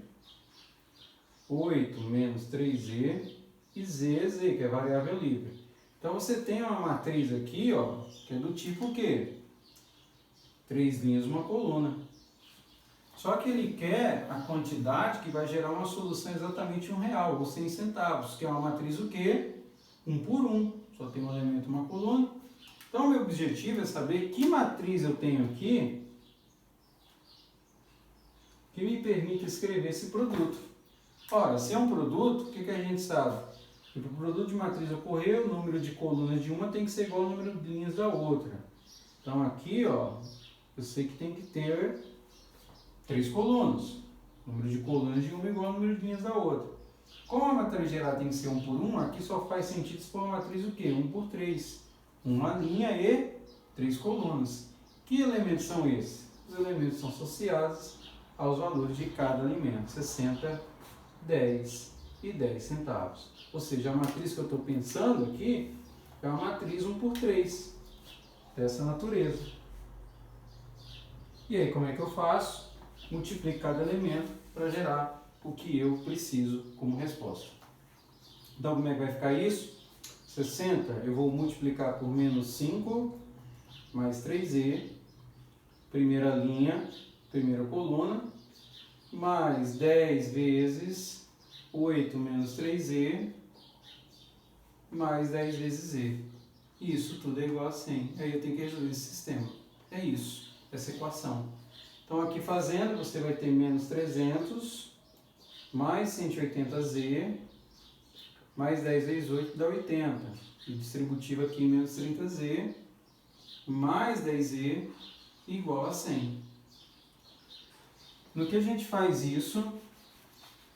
8 menos 3z e z, que é variável livre. Então você tem uma matriz aqui, ó, que é do tipo o quê? 3 linhas, uma coluna. Só que ele quer a quantidade que vai gerar uma solução exatamente R$1, ou 100 centavos, que é uma matriz o quê? 1 por 1, só tem um elemento, uma coluna. Então o meu objetivo é saber que matriz eu tenho aqui que me permite escrever esse produto. Ora, se é um produto, o que a gente sabe? Que para o produto de matriz ocorrer, o número de colunas de uma tem que ser igual ao número de linhas da outra. Então aqui, ó, eu sei que tem que ter 3 colunas. O número de colunas de uma é igual ao número de linhas da outra. Como a matriz gerada tem que ser 1 por 1, aqui só faz sentido se for uma matriz o quê? 1 por 3. Uma linha e 3 colunas. Que elementos são esses? Os elementos são associados aos valores de cada alimento, 60, 10 e 10 centavos. Ou seja, a matriz que eu estou pensando aqui é uma matriz 1 por 3, dessa natureza. E aí, como é que eu faço? Multiplico cada elemento para gerar o que eu preciso como resposta. Então, como é que vai ficar isso? 60 eu vou multiplicar por menos 5 mais 3z, primeira linha, primeira coluna, mais 10 vezes 8 menos 3z, mais 10 vezes z. Isso tudo é igual a 100. Aí eu tenho que resolver esse sistema. É isso, essa equação. Então aqui fazendo, você vai ter menos 300, mais 180z, mais 10 vezes 8 dá 80. E distributivo aqui menos 30z, mais 10z, igual a 100. No que a gente faz isso,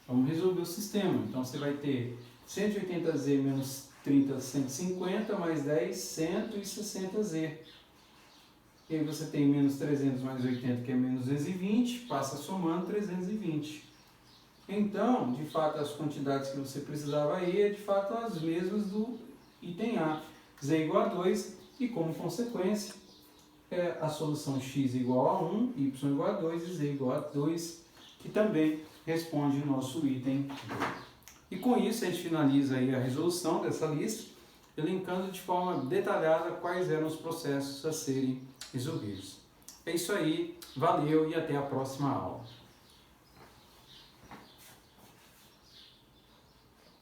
vamos resolver o sistema. Então você vai ter 180z menos 30, 150, mais 10, 160z. E aí você tem menos 300 mais 80, que é menos 220, passa somando 320. Então, de fato, as quantidades que você precisava aí é de fato as mesmas do item A. Z igual a 2 e, como consequência, a solução x igual a 1, y igual a 2 e z igual a 2, que também responde o nosso item B. E com isso a gente finaliza aí a resolução dessa lista, elencando de forma detalhada quais eram os processos a serem resolvidos. É isso aí, valeu e até a próxima aula.